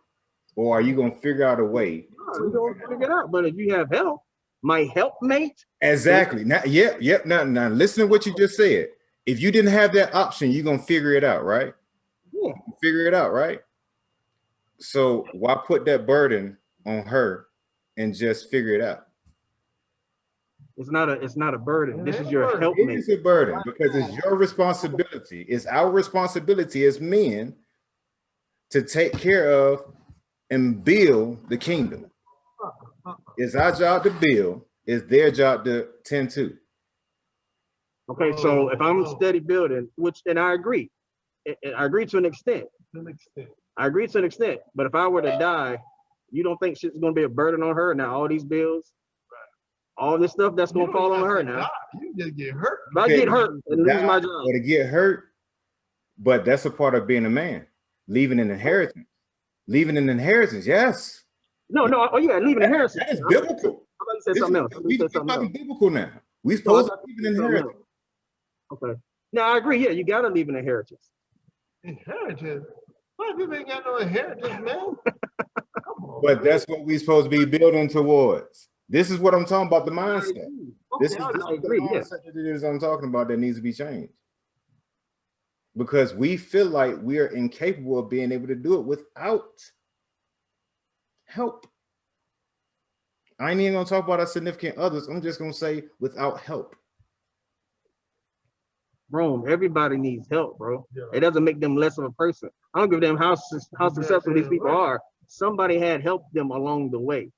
or are you going to figure out a way? We're going to figure it out. But if you have help, my helpmate. Exactly. Now, yep. Now, listen to what you just said. If you didn't have that option, you're going to figure it out, right? Yeah. Figure it out, right? So why put that burden on her and just figure it out? It's not a burden. This is your helpmate. It is a burden because it's your responsibility. It's our responsibility as men to take care of and build the kingdom. It's our job to build. It's their job to tend to. Okay, so if I'm steady building, and I agree to an extent. I agree to an extent, but if I were to die, you don't think shit's gonna be a burden on her now? All these bills, all this stuff that's gonna fall on her now. You just get hurt. If I get hurt and lose my job, or to get hurt, but that's a part of being a man. Leaving an inheritance. Leaving an inheritance, yes. No. Oh yeah, leaving an inheritance. That is biblical. How about you say something else? We're talking biblical now. We supposed to leave an inheritance. Okay. Now I agree. Yeah, you gotta leave an inheritance. Inheritance? Why people ain't got no inheritance, man? Come on, but that's what we're supposed to be building towards. This is what I'm talking about, the mindset. This is the mindset that it is I'm talking about that needs to be changed. Because we feel like we are incapable of being able to do it without help. I ain't even gonna talk about our significant others. I'm just gonna say without help. Rome, everybody needs help, bro. Yeah. It doesn't make them less of a person. I don't give a damn how successful these people are. Somebody had helped them along the way.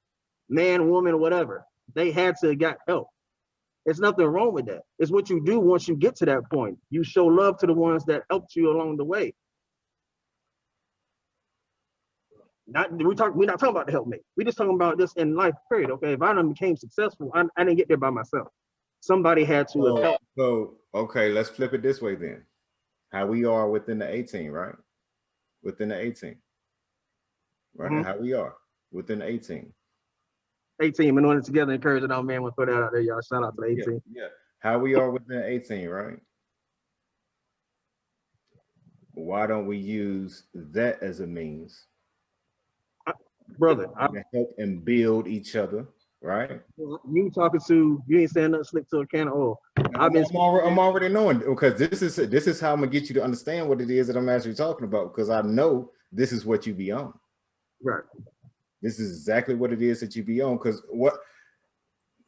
Man, woman, whatever. They had to get help. There's nothing wrong with that. It's what you do once you get to that point. You show love to the ones that helped you along the way. We're not talking about the helpmate. We're just talking about this in life, period. Okay, if I done became successful, I didn't get there by myself. Somebody had to help. So, okay, let's flip it this way then. How we are within the 18, right? Within the 18. Right? Mm-hmm. How we are within the 18. 18, in order together, encouraging our man, we'll put that out there, y'all. Shout out to the 18. Yeah. How we are within 18, right? Why don't we use that as a means? Brother, to help and build each other, right? You ain't saying nothing slick to a can of oil. I'm already knowing, because this is how I'm gonna get you to understand what it is that I'm actually talking about, because I know this is what you be on. Right. This is exactly what it is that you be on, because what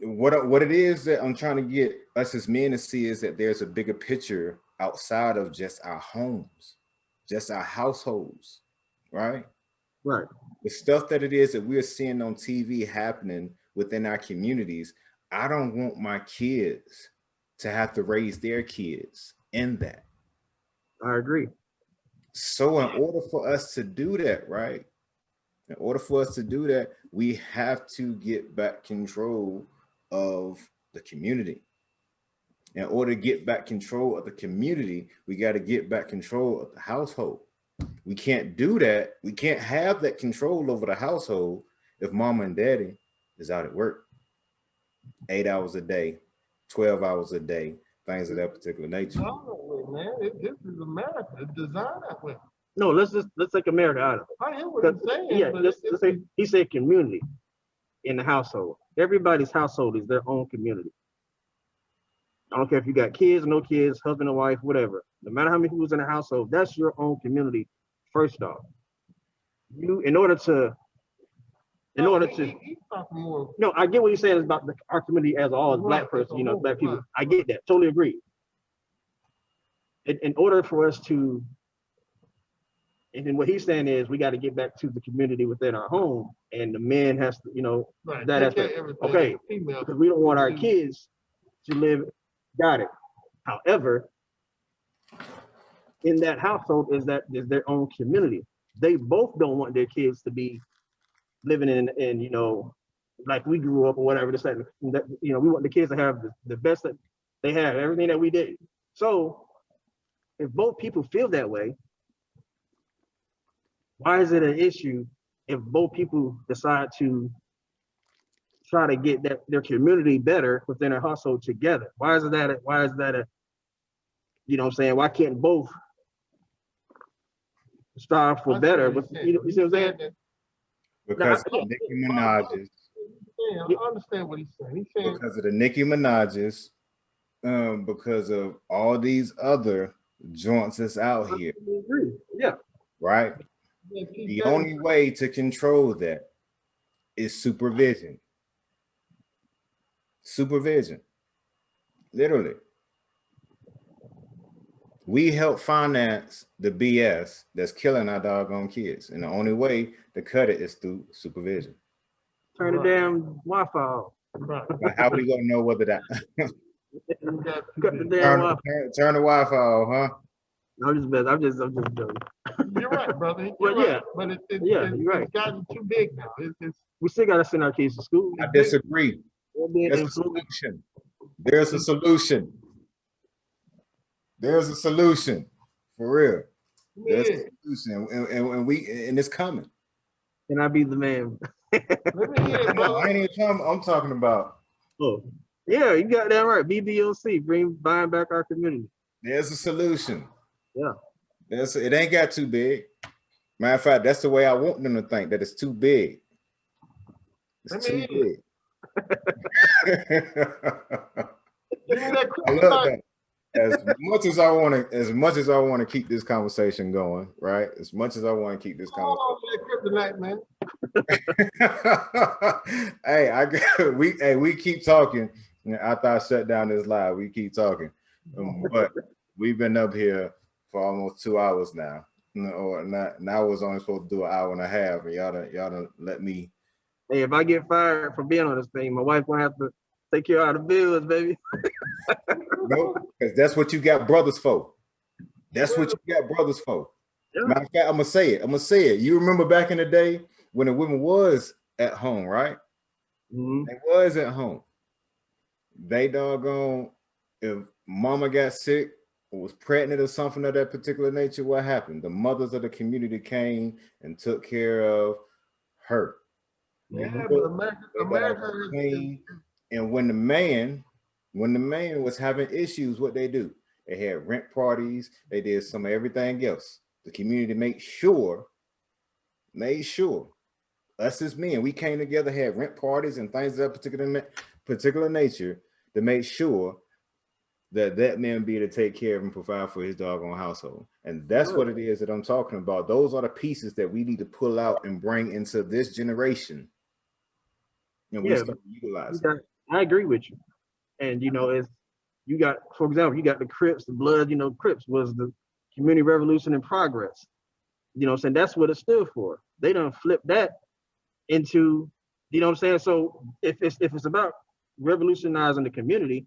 it is that I'm trying to get us as men to see is that there's a bigger picture outside of just our homes, just our households, right? Right. The stuff that it is that we're seeing on TV happening within our communities, I don't want my kids to have to raise their kids in that. I agree. So in order for us to do that, right? In order for us to do that, we have to get back control of the community. In order to get back control of the community, we got to get back control of the household. We can't do that. We can't have that control over the household if mama and daddy is out at work 8 hours a day, 12 hours a day, things of that particular nature. No, man, this is America. It's designed that way. No, let's take America out of it. I hear what you're saying. Yeah, let's say he said community in the household. Everybody's household is their own community. I don't care if you got kids, no kids, husband and wife, whatever. No matter how many people's in the household, that's your own community. First off, in order to. No, I get what you're saying about our community as all as black person, black people. I get that, totally agree. In order for us to, and then what he's saying is we got to get back to the community within our home, and the man has to, that aspect. Okay, because we don't want our kids to live. Got it. However, in that household is their own community. They both don't want their kids to be living in like we grew up or whatever. We want the kids to have the best that they have, everything that we did. So if both people feel that way, why is it an issue if both people decide to try to get their community better within their household together? Why is that a, you know what I'm saying? Why can't both strive for better? With, you see what I'm saying? Because of the Nicki Minaj's. I understand what he's saying. He's saying because of the Nicki Minaj's, because of all these other joints that's out here. Yeah. Right? The only way to control that is supervision. Supervision. Literally. We help finance the BS that's killing our doggone kids. And the only way to cut it is through supervision. Turn the damn Wi-Fi off. right. But how we gonna know whether that Cut the damn Wi-Fi. turn the Wi-Fi off, huh? I'm just joking. You're right, brother. Well, You're yeah. right. But You're right. It's gotten too big now. We still gotta send our kids to school. I disagree. Being There's a solution. There's a solution. There's a solution. For real. There's a solution. And it's coming. Can I be the man? Let me hear it, No, brother. I ain't even talking. I'm talking about. Oh, yeah, you got that right. BBOC, buying back our community. There's a solution. Yeah. It ain't got too big. Matter of fact, that's the way I want them to think, that it's too big. It's too big. I love that. As much as I want to keep this conversation going, right? As much as I want to keep this conversation. Hey, we keep talking. After I shut down this live, we keep talking. But we've been up here for almost 2 hours now. Or not, now I was only supposed to do an hour and a half, and y'all done let me. Hey, if I get fired for being on this thing, my wife gonna have to take care of the bills, baby. No, because that's what you got brothers for. That's what you got brothers for. Yeah. Matter of fact, I'm gonna say it. You remember back in the day when the women was at home, right? Mm-hmm. They was at home. They doggone, if mama got sick or was pregnant or something of that particular nature, what happened? The mothers of the community came and took care of her. Yeah, but America and when the man was having issues, what they do? They had rent parties. They did some of everything else. The community made sure us as men, we came together, had rent parties and things of that particular nature to make sure that man be able to take care of and provide for his doggone household. And that's what it is that I'm talking about. Those are the pieces that we need to pull out and bring into this generation. And we start utilizing. I agree with you. And you got, for example, you got the Crips, the Blood, Crips was the community revolution in progress. You know what I'm saying? That's what it stood for. They done flip that into, you know what I'm saying? So if it's about revolutionizing the community,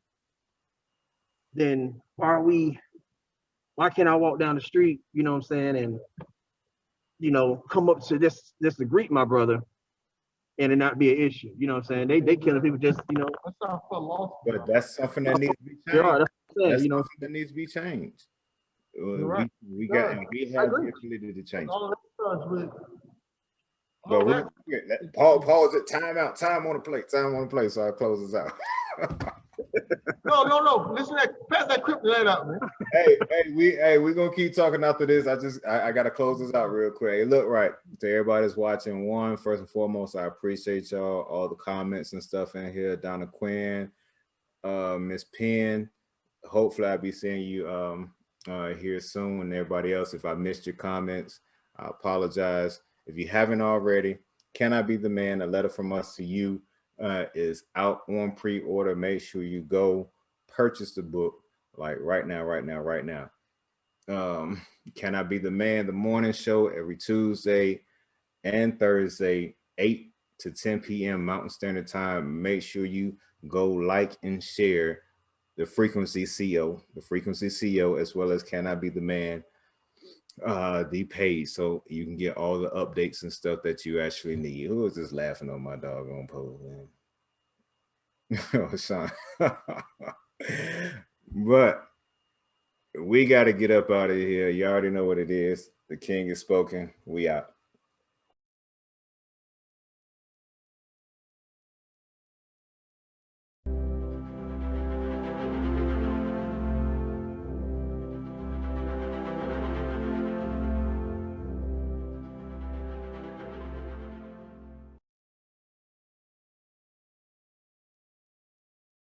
then why can't I walk down the street, you know what I'm saying, and come up to this to greet my brother and it not be an issue. You know what I'm saying? They killing people just, That's not for lost. But that's something that needs to be changed. That's something that needs to be changed. Right. We have the ability to change. But pause it. Time out. Time on the plate. So I'll close this out. No. Listen, pass that kryptonite out, man. We're gonna keep talking after this. I gotta close this out real quick. Hey, look, right, to everybody that's watching, first and foremost, I appreciate y'all, all the comments and stuff in here. Donna Quinn, Miss Penn. Hopefully I'll be seeing you here soon, and everybody else. If I missed your comments, I apologize. If you haven't already, Can I Be the Man? A letter from us to you is out on pre-order. Make sure you go purchase the book like right now. Can I Be the Man? The morning show every Tuesday and Thursday, 8 to 10 p.m. Mountain Standard Time. Make sure you go like and share the Frequency CO, as well as Can I Be the Man, the page, so you can get all the updates and stuff that you actually need. Who is just laughing on my doggone post, man? Oh, Sean. But we got to get up out of here. You already know what it is. The King has spoken. We out.